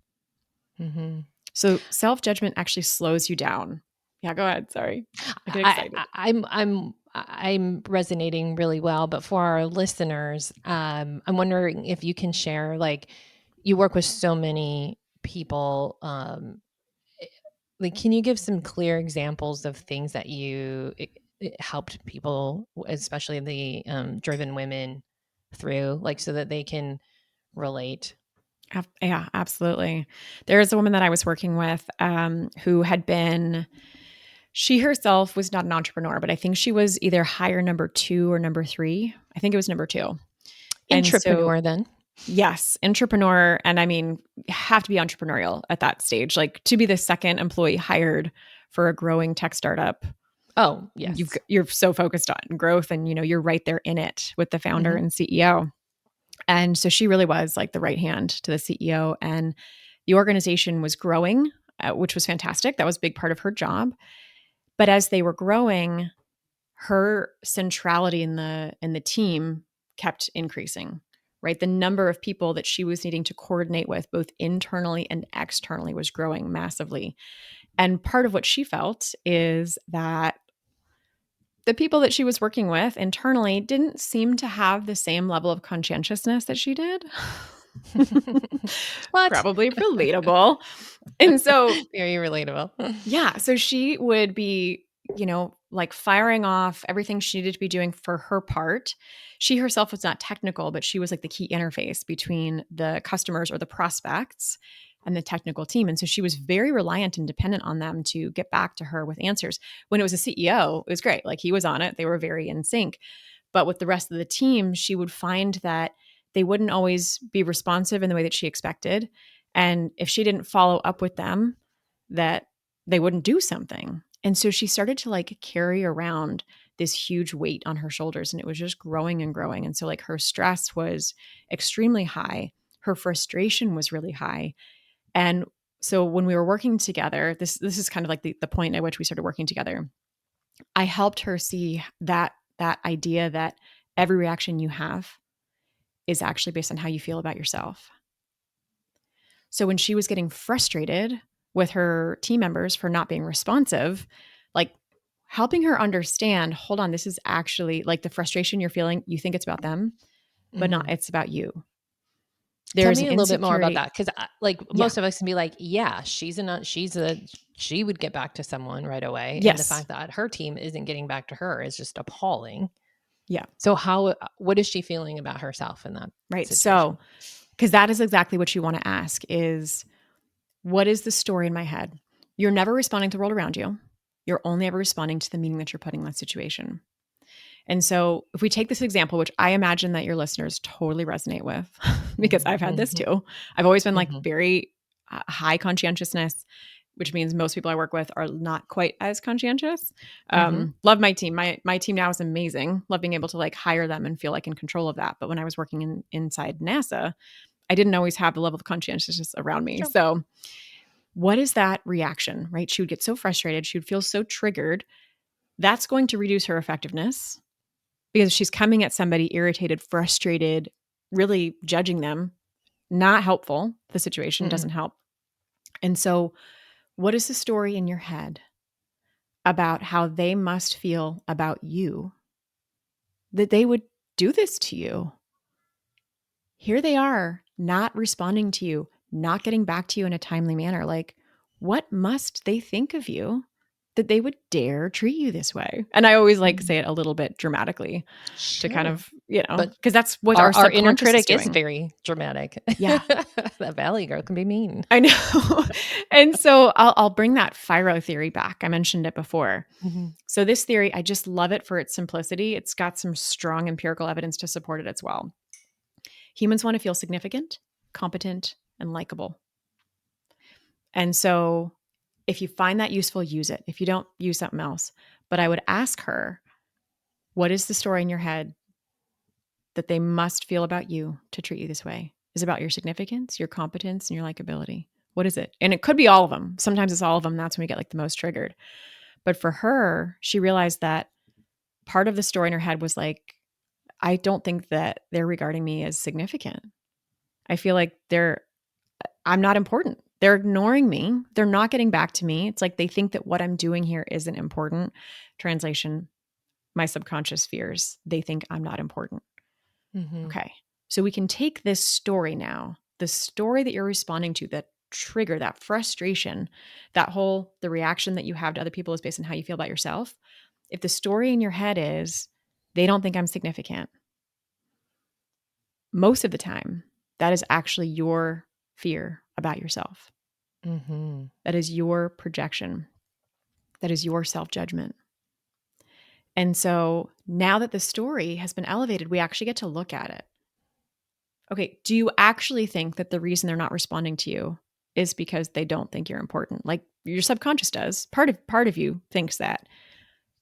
So self-judgment actually slows you down. Yeah, go ahead. Sorry. I get excited. I'm resonating really well, but for our listeners, I'm wondering if you can share, like, you work with so many people, like, can you give some clear examples of things that it helped people, especially the driven women, through, like, so that they can relate? Yeah, absolutely. There's a woman that I was working with who had been, she herself was not an entrepreneur, but I think she was either hire number 2 or number 3. I think it was number 2. Entrepreneur then. Yes, entrepreneur. And I mean, you have to be entrepreneurial at that stage. Like, to be the second employee hired for a growing tech startup. Oh, yes. You're so focused on growth and, you're right there in it with the founder and CEO. And so she really was like the right hand to the CEO, and the organization was growing, which was fantastic. That was a big part of her job. But as they were growing, her centrality in the team kept increasing, right? The number of people that she was needing to coordinate with, both internally and externally, was growing massively. And part of what she felt is that the people that she was working with internally didn't seem to have the same level of conscientiousness that she did. What? Probably relatable. And so, very relatable. Yeah. So she would be, like firing off everything she needed to be doing for her part. She herself was not technical, but she was like the key interface between the customers or the prospects and the technical team. And so she was very reliant and dependent on them to get back to her with answers. When it was a CEO, it was great. Like, he was on it. They were very in sync. But with the rest of the team, she would find that they wouldn't always be responsive in the way that she expected. And if she didn't follow up with them, that they wouldn't do something. And so she started to like carry around this huge weight on her shoulders, and it was just growing and growing. And so like her stress was extremely high. Her frustration was really high. And so when we were working together, this is kind of like the point at which we started working together. I helped her see that idea that every reaction you have is actually based on how you feel about yourself. So when she was getting frustrated with her team members for not being responsive, like helping her understand, hold on, this is actually like the frustration you're feeling. You think it's about them, but not, it's about you. There's Tell me a little bit more about that, because most of us can be like, yeah, she would get back to someone right away. Yes. And the fact that her team isn't getting back to her is just appalling. Yeah. So what is she feeling about herself in that situation? So, because that is exactly what you want to ask is, what is the story in my head? You're never responding to the world around you. You're only ever responding to the meaning that you're putting in that situation. And so if we take this example, which I imagine that your listeners totally resonate with, because I've had this too. I've always been like very high conscientiousness, which means most people I work with are not quite as conscientious. Love my team. My team now is amazing. Love being able to like hire them and feel like in control of that. But when I was working inside NASA, I didn't always have the level of conscientiousness around me. Sure. So what is that reaction, right? She would get so frustrated. She would feel so triggered. That's going to reduce her effectiveness, because she's coming at somebody irritated, frustrated, really judging them. Not helpful. The situation doesn't help. And so, what is the story in your head about how they must feel about you that they would do this to you? Here they are, not responding to you, not getting back to you in a timely manner. Like, what must they think of you that they would dare treat you this way? And I always like say it a little bit dramatically to kind of, But because that's what our our inner subconscious is critic is doing. very dramatic. Yeah. That valley girl can be mean. I know. And so I'll bring that FIRO theory back. I mentioned it before. So this theory, I just love it for its simplicity. It's got some strong empirical evidence to support it as well. Humans want to feel significant, competent, and likable. And so if you find that useful, use it. If you don't, use something else. But I would ask her, what is the story in your head that they must feel about you to treat you this way? Is it about your significance, your competence, and your likability? What is it? And it could be all of them. Sometimes it's all of them. That's when we get like the most triggered. But for her, she realized that part of the story in her head was like, I don't think that they're regarding me as significant. I feel like I'm not important. They're ignoring me. They're not getting back to me. It's like they think that what I'm doing here isn't important. Translation, my subconscious fears. They think I'm not important. Okay. So we can take this story now, the story that you're responding to, that trigger, that frustration, the reaction that you have to other people is based on how you feel about yourself. If the story in your head is, they don't think I'm significant, most of the time, that is actually your fear about yourself. That is your projection. That is your self-judgment. And so now that the story has been elevated, we actually get to look at it. Okay, do you actually think that the reason they're not responding to you is because they don't think you're important? Like your subconscious does. Part of you thinks that.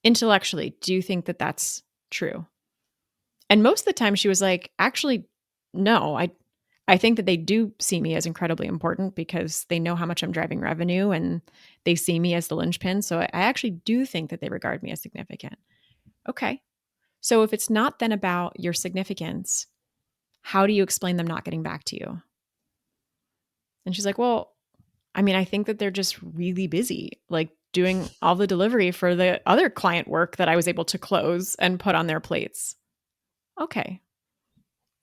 Intellectually, do you think that that's true? And most of the time she was like, actually, no, I think that they do see me as incredibly important because they know how much I'm driving revenue and they see me as the linchpin. So I actually do think that they regard me as significant. Okay. So if it's not then about your significance, how do you explain them not getting back to you? And she's like, well, I mean, I think that they're just really busy, like doing all the delivery for the other client work that I was able to close and put on their plates. Okay.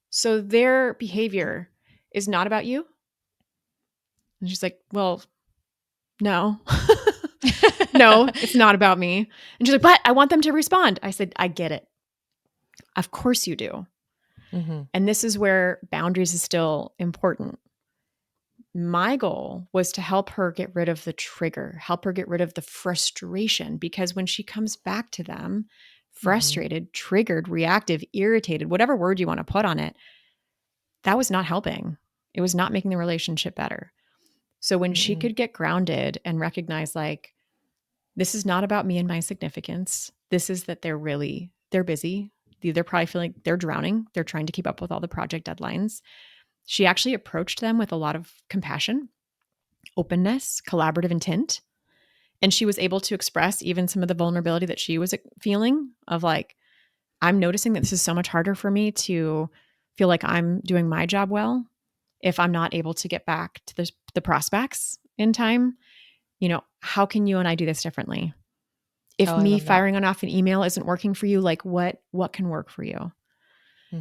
So their behavior is not about you? And she's like, well, no. No, it's not about me. And she's like, but I want them to respond. I said, I get it. Of course you do. And this is where boundaries is still important. My goal was to help her get rid of the trigger, help her get rid of the frustration, because when she comes back to them, frustrated, triggered, reactive, irritated, whatever word you want to put on it, that was not helping. It was not making the relationship better. So when she could get grounded and recognize, like, this is not about me and my significance. This is that they're busy. They're probably feeling they're drowning. They're trying to keep up with all the project deadlines. She actually approached them with a lot of compassion, openness, collaborative intent. And she was able to express even some of the vulnerability that she was feeling of like, I'm noticing that this is so much harder for me to feel like I'm doing my job well if I'm not able to get back to the prospects in time. You know, how can you and I do this differently? If me firing on off an email isn't working for you, like what can work for you?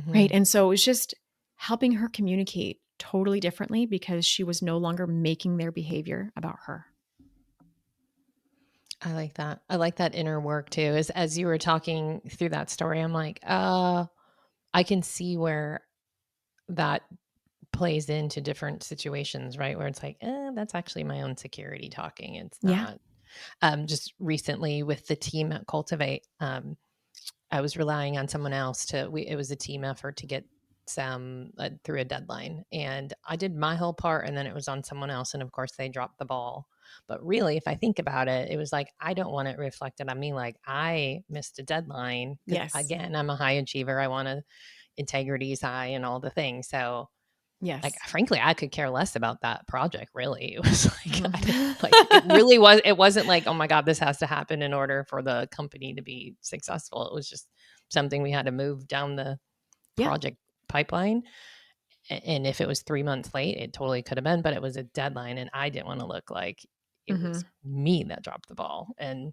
Right. And so it was just helping her communicate totally differently because she was no longer making their behavior about her. I like that. I like that inner work too. As you were talking through that story, I'm like, I can see where that plays into different situations, right? Where it's like, that's actually my own security talking. It's not. Just recently with the team at Cultivate, I was relying on someone else it was a team effort to get some through a deadline, and I did my whole part and then it was on someone else. And of course they dropped the ball. But really, if I think about it, it was like, I don't want it reflected on me. Like I missed a deadline. Yes. Again, I'm a high achiever. I want integrity is high and all the things. So yes, like, frankly, I could care less about that project. Really. It was like, it really it wasn't like, oh my God, this has to happen in order for the company to be successful. It was just something we had to move down the project pipeline. And if it was 3 months late, it totally could have been, but it was a deadline and I didn't want to look like it was me that dropped the ball, and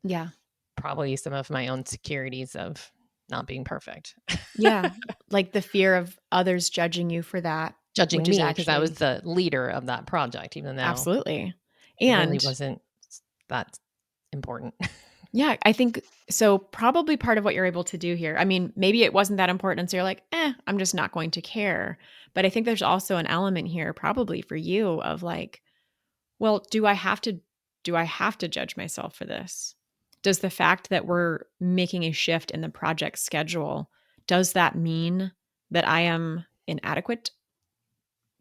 probably some of my own securities of not being perfect. Yeah. Like the fear of others judging you for that. Judging which is me because I was actually the leader of that project, even though absolutely. it really And wasn't that important. yeah, I think so. Probably part of what you're able to do here. I mean, maybe it wasn't that important. So you're like, I'm just not going to care. But I think there's also an element here, probably for you, of like, well, do I have to judge myself for this? Does the fact that we're making a shift in the project schedule, does that mean that I am inadequate?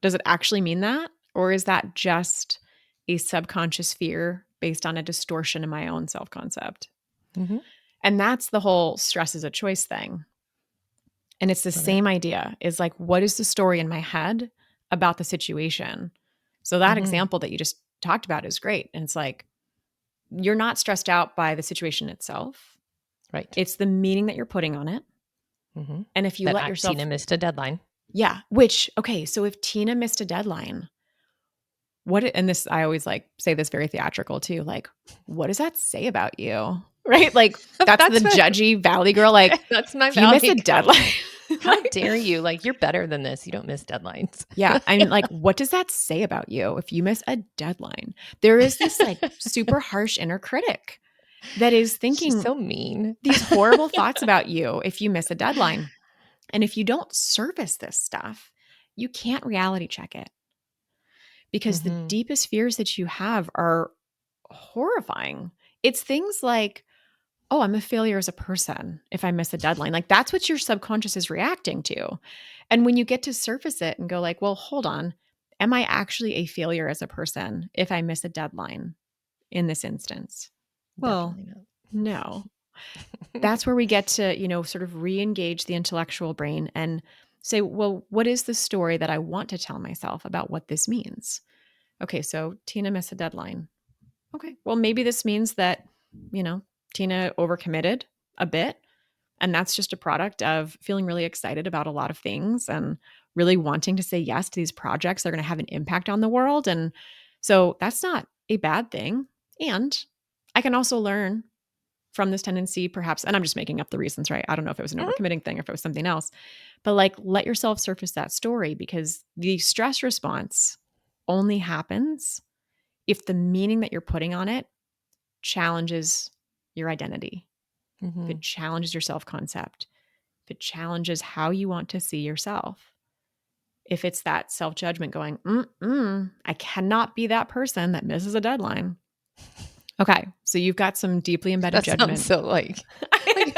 Does it actually mean that? Or is that just a subconscious fear based on a distortion in my own self-concept? And that's the whole stress is a choice thing. And it's the same idea, is like, what is the story in my head about the situation? So that example that you just talked about is great. And it's like, you're not stressed out by the situation itself. Right. It's the meaning that you're putting on it. And if you let yourself, Tina missed a deadline. Yeah. Which, okay. So if Tina missed a deadline, and this, I always like say this very theatrical too, like, what does that say about you? Right? Like that's the judgy Valley girl. Like that's my if you miss a deadline. How dare you? Like, you're better than this. You don't miss deadlines. Yeah. I mean, like, what does that say about you if you miss a deadline? There is this like super harsh inner critic that is thinking She's so mean. these horrible thoughts about you if you miss a deadline. And if you don't surface this stuff, you can't reality check it. Because the deepest fears that you have are horrifying. It's things like, oh, I'm a failure as a person if I miss a deadline. Like that's what your subconscious is reacting to. And when you get to surface it and go like, well, hold on, am I actually a failure as a person if I miss a deadline in this instance? Well, no. That's where we get to, sort of re-engage the intellectual brain and say, well, what is the story that I want to tell myself about what this means? Okay, so Tina missed a deadline. Okay, well, maybe this means that, Tina overcommitted a bit. And that's just a product of feeling really excited about a lot of things and really wanting to say yes to these projects that are going to have an impact on the world. And so that's not a bad thing. And I can also learn from this tendency, perhaps, and I'm just making up the reasons, right? I don't know if it was an overcommitting thing or if it was something else, but like let yourself surface that story, because the stress response only happens if the meaning that you're putting on it challenges your identity, if it challenges your self-concept, if it challenges how you want to see yourself, if it's that self-judgment going, I cannot be that person that misses a deadline. Okay, so you've got some deeply embedded judgment. So like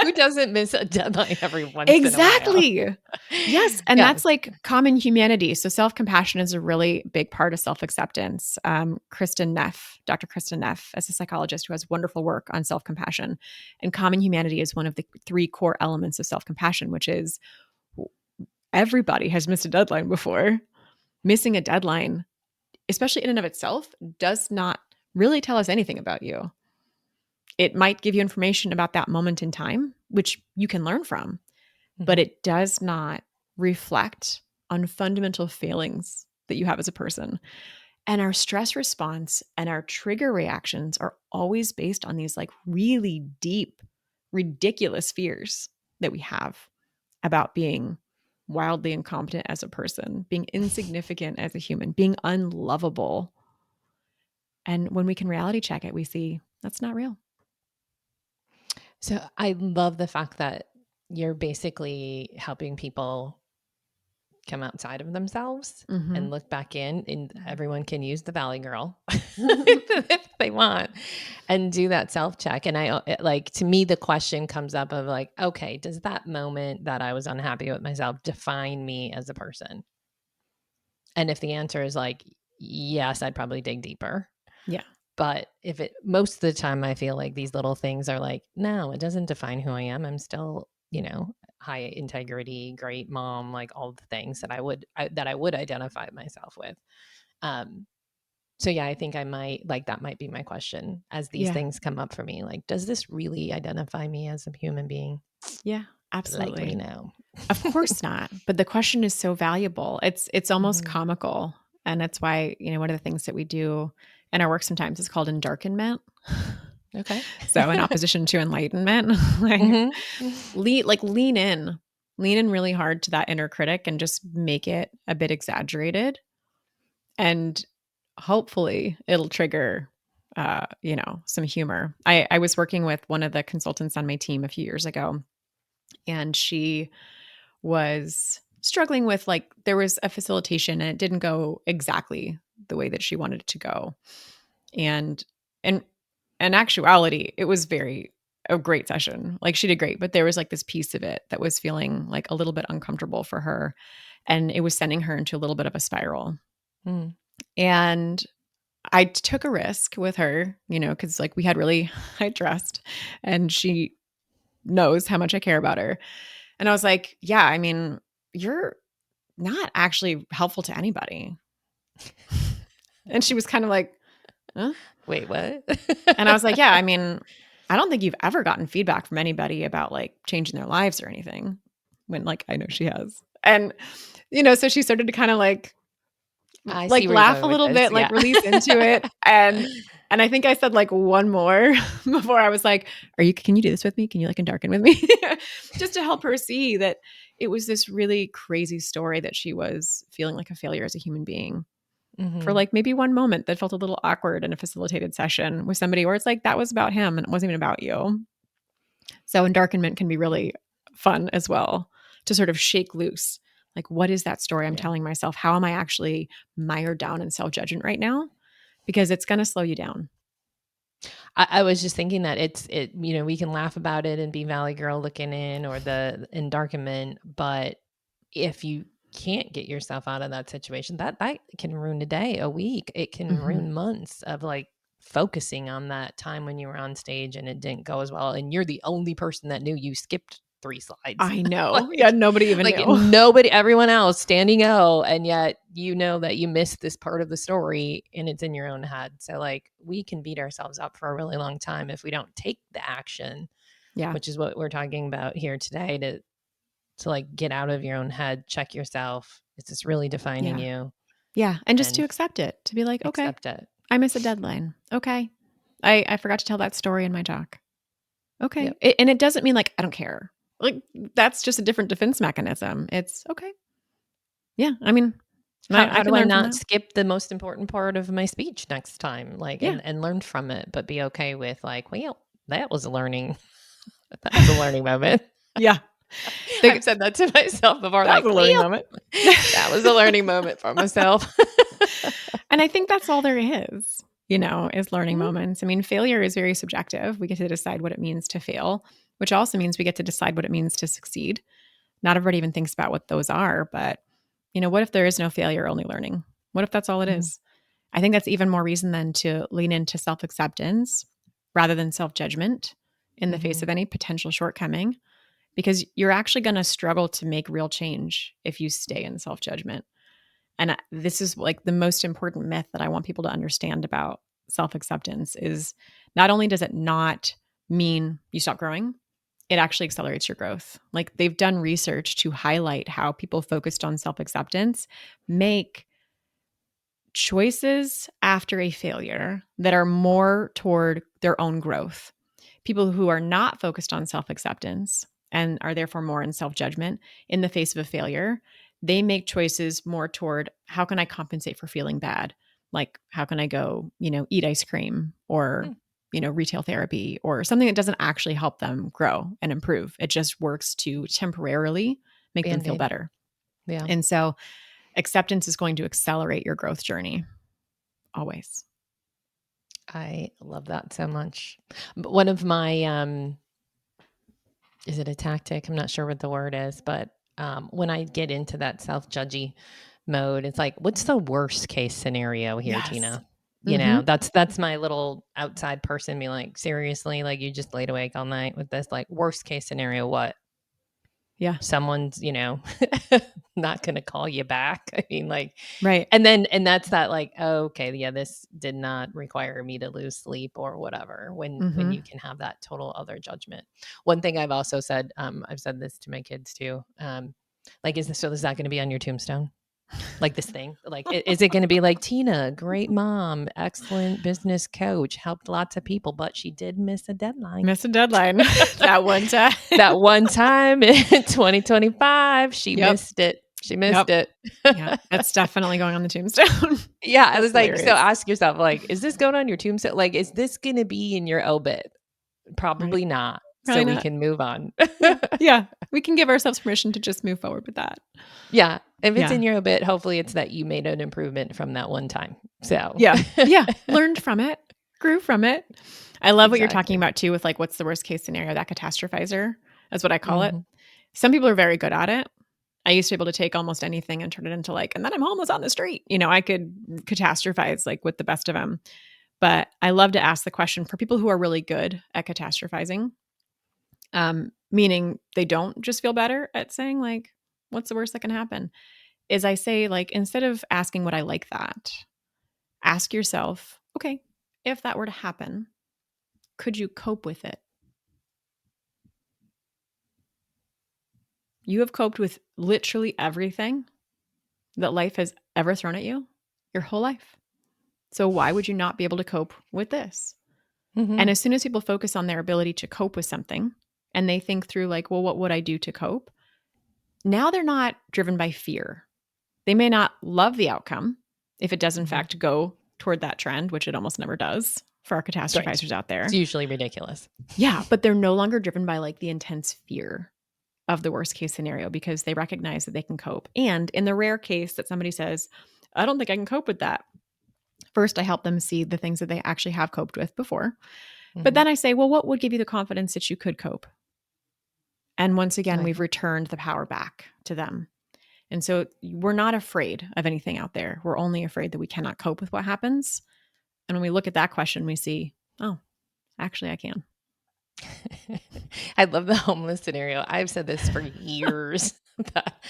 who doesn't miss a deadline every once in a while? Exactly. Yes. And that's like common humanity. So self-compassion is a really big part of self-acceptance. Dr. Kristen Neff, as a psychologist who has wonderful work on self-compassion. And common humanity is one of the 3 core elements of self-compassion, which is everybody has missed a deadline before. Missing a deadline, especially in and of itself, does not really tell us anything about you. It might give you information about that moment in time, which you can learn from, but it does not reflect on fundamental failings that you have as a person. And our stress response and our trigger reactions are always based on these like really deep, ridiculous fears that we have about being wildly incompetent as a person, being insignificant as a human, being unlovable. And when we can reality check it, we see that's not real. So I love the fact that you're basically helping people come outside of themselves and look back in, and everyone can use the Valley Girl if they want and do that self-check. And to me, the question comes up of like, okay, does that moment that I was unhappy with myself define me as a person? And if the answer is like, yes, I'd probably dig deeper. Yeah. But most of the time I feel like these little things are like, no, it doesn't define who I am. I'm still, high integrity, great mom, like all the things that I would identify myself with. So yeah, I think I might that might be my question as these things come up for me. Like, does this really identify me as a human being? Yeah. Likely Absolutely. no. Of course not. But the question is so valuable. It's almost Mhm. comical. And that's why, one of the things that we do in our work sometimes is called endarkenment. Okay. So in opposition to enlightenment, like Mhm. lean in. Lean in really hard to that inner critic and just make it a bit exaggerated. And hopefully it'll trigger some humor. I was working with one of the consultants on my team a few years ago, and she was struggling with, like, there was a facilitation and it didn't go exactly the way that she wanted it to go. And and in actuality, it was a great session. Like, she did great, but there was like this piece of it that was feeling like a little bit uncomfortable for her, and it was sending her into a little bit of a spiral. Mm. And I took a risk with her, because like we had really high trust, and she knows how much I care about her. And I was like, yeah, I mean, you're not actually helpful to anybody. And she was kind of like, huh? Wait, what? And I was like, yeah, I mean, I don't think you've ever gotten feedback from anybody about like changing their lives or anything, when like I know she has. And, so she started to kind of I see like where you're laugh a going with little this. bit, like Yeah. release into it. And I think I said like one more before I was like, can you do this with me? Can you like darken with me? Just to help her see that it was this really crazy story that she was feeling like a failure as a human being for Mhm. like maybe one moment that felt a little awkward in a facilitated session with somebody where it's like that was about him and it wasn't even about you. So endarkenment can be really fun as well, to sort of shake loose. Like, what is that story I'm Yeah. telling myself? How am I actually mired down in self-judgment right now? Because it's going to slow you down. I was just thinking that we can laugh about it and be Valley Girl looking in or the endarkenment, but if you can't get yourself out of that situation, that can ruin a day, a week. It can Mhm. ruin months of like focusing on that time when you were on stage and it didn't go as well. And you're the only person that knew you skipped 3 slides. I know. Yeah, like, nobody even like knew. nobody, everyone else standing O, and yet you know that you missed this part of the story and it's in your own head. So like we can beat ourselves up for a really long time if we don't take the action, Yeah. which is what we're talking about here today, to like get out of your own head, check yourself. Is this really defining Yeah. you? Yeah. And just And to accept it, to be like, okay, accept it. I miss a deadline. Okay. I forgot to tell that story in my talk. Okay. Yep. And it doesn't mean like I don't care. Like, that's just a different defense mechanism. It's okay. Yeah. I mean, I How can do I learn from not that. skip the most important part of my speech next time? Like, Yeah. and learn from it, but be okay with like, well, that was a learning, that was a learning moment. Yeah. I've said that to myself before, That like, was a learning well, moment. that was a learning moment for myself. And I think that's all there is learning Mhm. moments. I mean, failure is very subjective. We get to decide what it means to fail, which also means we get to decide what it means to succeed. Not everybody even thinks about what those are, but what if there is no failure, only learning? What if that's all it Mhm. is? I think that's even more reason then to lean into self-acceptance rather than self-judgment in the face of Mhm. any potential shortcoming, because you're actually going to struggle to make real change if you stay in self-judgment. And this is like the most important myth that I want people to understand about self-acceptance is not only does it not mean you stop growing, it actually accelerates your growth. Like, they've done research to highlight how people focused on self-acceptance make choices after a failure that are more toward their own growth. People who are not focused on self acceptance and are therefore more in self judgment in the face of a failure, they make choices more toward how can I compensate for feeling bad? Like, how can I go, eat ice cream or, Hmm. Retail therapy or something that doesn't actually help them grow and improve. It just works to temporarily make them feel Band-Aid. better. Yeah. And so acceptance is going to accelerate your growth journey always. I love that so much. But one of my, is it a tactic? I'm not sure what the word is, but when I get into that self-judgy mode, it's like, what's the worst case scenario here, Yes. Tina? Mm-hmm. That's my little outside person being like, seriously, like you just laid awake all night with this, like worst case scenario, what? Yeah. Someone's, not going to call you back. I mean, like, Right. and that's that like, oh, okay, yeah, this did not require me to lose sleep or whatever, when you can have that total other judgment. One thing I've also said, I've said this to my kids too. Like, is that going to be on your tombstone? Like this thing, like, is it going to be like Tina, great mom, excellent business coach, helped lots of people, but she did miss a deadline. That one time. That one time in 2025, she missed it. She missed it. Yeah, that's definitely going on the tombstone. Yeah, I was like, hilarious. so ask yourself, like, is this going on your tombstone? Like, is this going to be in your obit? Probably not. Probably so we not. can move on. Yeah, we can give ourselves permission to just move forward with that. Yeah. If it's in your obit, hopefully it's that you made an improvement from that one time. So yeah, learned from it, grew from it. I love what you're talking Exactly. about too, with like, what's the worst case scenario? That catastrophizer, that's what I call it. Mhm. Some people are very good at it. I used to be able to take almost anything and turn it into like, and then I'm homeless on the street. I could catastrophize like with the best of them. But I love to ask the question for people who are really good at catastrophizing, meaning they don't just feel better at saying like, what's the worst that can happen? Is I say, like, instead of asking would I like that, ask yourself, okay, if that were to happen, could you cope with it? You have coped with literally everything that life has ever thrown at you your whole life. So why would you not be able to cope with this? Mhm. And as soon as people focus on their ability to cope with something and they think through like, well, what would I do to cope? Now they're not driven by fear. They may not love the outcome if it does in fact go toward that trend, which it almost never does for our catastrophizers out there. It's usually ridiculous. Yeah, but they're no longer driven by like the intense fear of the worst case scenario because they recognize that they can cope. And in the rare case that somebody says, I don't think I can cope with that, first I help them see the things that they actually have coped with before. But then I say, well, what would give you the confidence that you could cope? And once again, we've returned the power back to them. And so we're not afraid of anything out there. We're only afraid that we cannot cope with what happens. And when we look at that question, we see, oh, actually I can. I love the homeless scenario. I've said this for years. That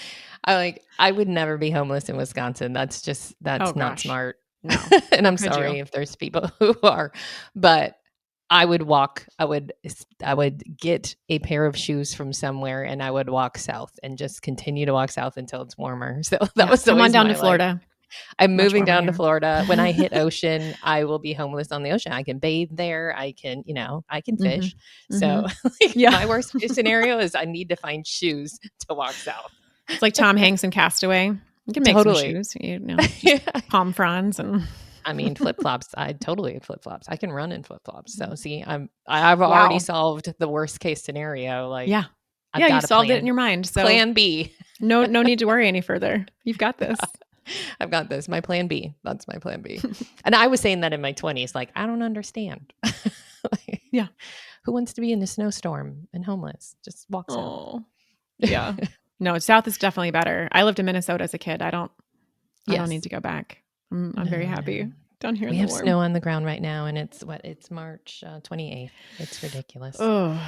I would never be homeless in Wisconsin. That's not smart. No. And I'm sorry if there's people who are, but I would walk. I would get a pair of shoes from somewhere, and I would walk south and just continue to walk south until it's warmer. So that was come on down to my Florida. life. I'm Much moving warmer down to here. Florida. When I hit ocean, I will be homeless on the ocean. I can bathe there. I can, I can fish. So my worst case scenario is I need to find shoes to walk south. It's like Tom Hanks in Castaway. You can make some shoes, palm fronds and. I mean, flip-flops. I totally have flip-flops. I can run in flip-flops. So see, I've already solved the worst case scenario. Like, yeah, I've got you solved it in your mind. So plan B. no need to worry any further. You've got this. I've got this. My plan B. That's my plan B. And I was saying that in my 20s. Like, I don't understand. Yeah. Who wants to be in a snowstorm and homeless? Just walk south. Yeah. No, south is definitely better. I lived in Minnesota as a kid. I don't need to go back. I'm very happy down here. We have snow on the ground right now, and it's March 28th. It's ridiculous. Oh,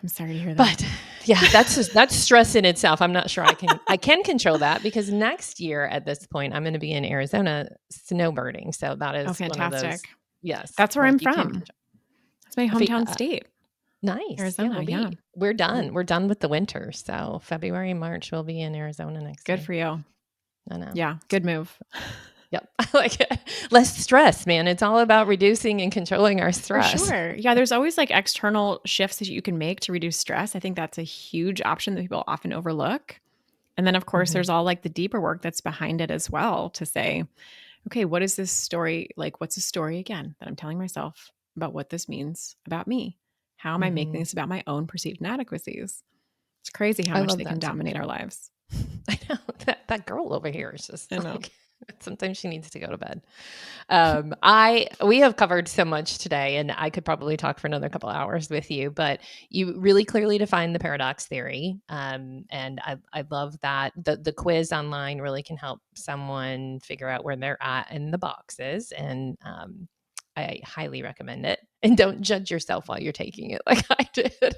I'm sorry to hear that. But yeah, that's stress in itself. I'm not sure I can control that because next year at this point I'm going to be in Arizona snowbirding. So that is fantastic. One of those, yes, that's where I'm from. That's my hometown state. Nice. Arizona. Yeah, we're done. We're done with the winter. So February, March, we'll be in Arizona next year. Good for you. I know. Yeah, good move. Yep. I like it. Less stress, man. It's all about reducing and controlling our stress. For sure. Yeah. There's always like external shifts that you can make to reduce stress. I think that's a huge option that people often overlook. And then of course there's all like the deeper work that's behind it as well to say, okay, what is this story? Like, what's the story again that I'm telling myself about what this means about me? How am I making this about my own perceived inadequacies? It's crazy how much they can dominate our lives. I know that girl over here is just like, sometimes she needs to go to bed. We have covered so much today, and I could probably talk for another couple hours with you, but you really clearly defined the paradox theory. And I love that the quiz online really can help someone figure out where they're at in the boxes. And I highly recommend it. And don't judge yourself while you're taking it like I did.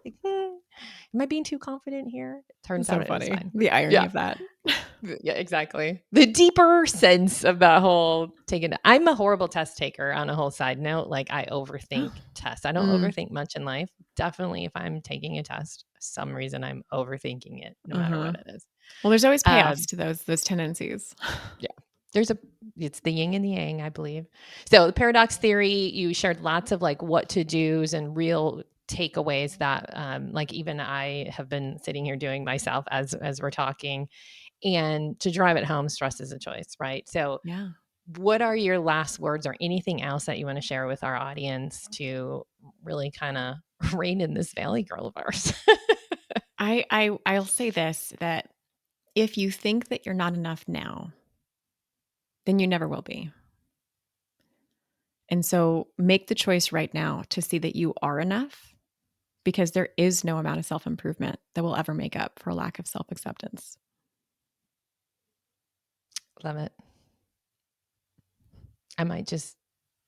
Like, am I being too confident here? It turns So out it was funny. fine. The irony of that. Yeah, exactly. The deeper sense of that whole taking. I'm a horrible test taker on a whole side note. Like I overthink tests. I don't overthink much in life. Definitely if I'm taking a test, some reason I'm overthinking it, no matter what it is. Well, there's always payoffs to those tendencies. Yeah. It's the yin and the yang, I believe. So the paradox theory, you shared lots of like what to do's and real takeaways that like even I have been sitting here doing myself as we're talking. And to drive it home, stress is a choice, right? So Yeah. what are your last words or anything else that you want to share with our audience to really kind of rein in this valley girl of ours? I'll say this, that if you think that you're not enough now, then you never will be. And so make the choice right now to see that you are enough, because there is no amount of self-improvement that will ever make up for a lack of self-acceptance. Love it. I might just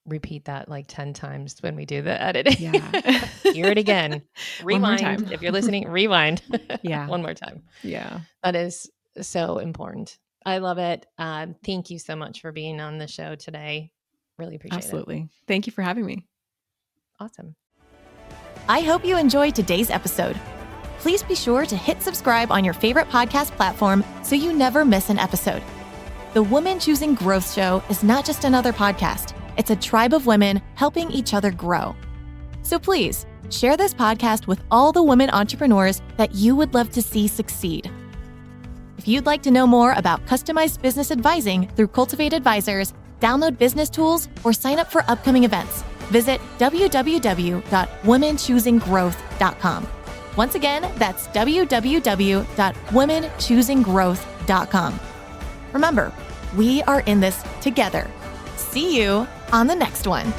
repeat that like 10 times when we do the editing. Yeah. Hear it again. One more Rewind. time. If you're listening, rewind. Yeah. One more time. Yeah. That is so important. I love it. Thank you so much for being on the show today. Really appreciate it. Absolutely. Thank you for having me. Awesome. I hope you enjoyed today's episode. Please be sure to hit subscribe on your favorite podcast platform so you never miss an episode. The Woman Choosing Growth Show is not just another podcast. It's a tribe of women helping each other grow. So please share this podcast with all the women entrepreneurs that you would love to see succeed. If you'd like to know more about customized business advising through Cultivate Advisors, download business tools, or sign up for upcoming events, visit www.womenchoosinggrowth.com. Once again, that's www.womenchoosinggrowth.com. Remember, we are in this together. See you on the next one.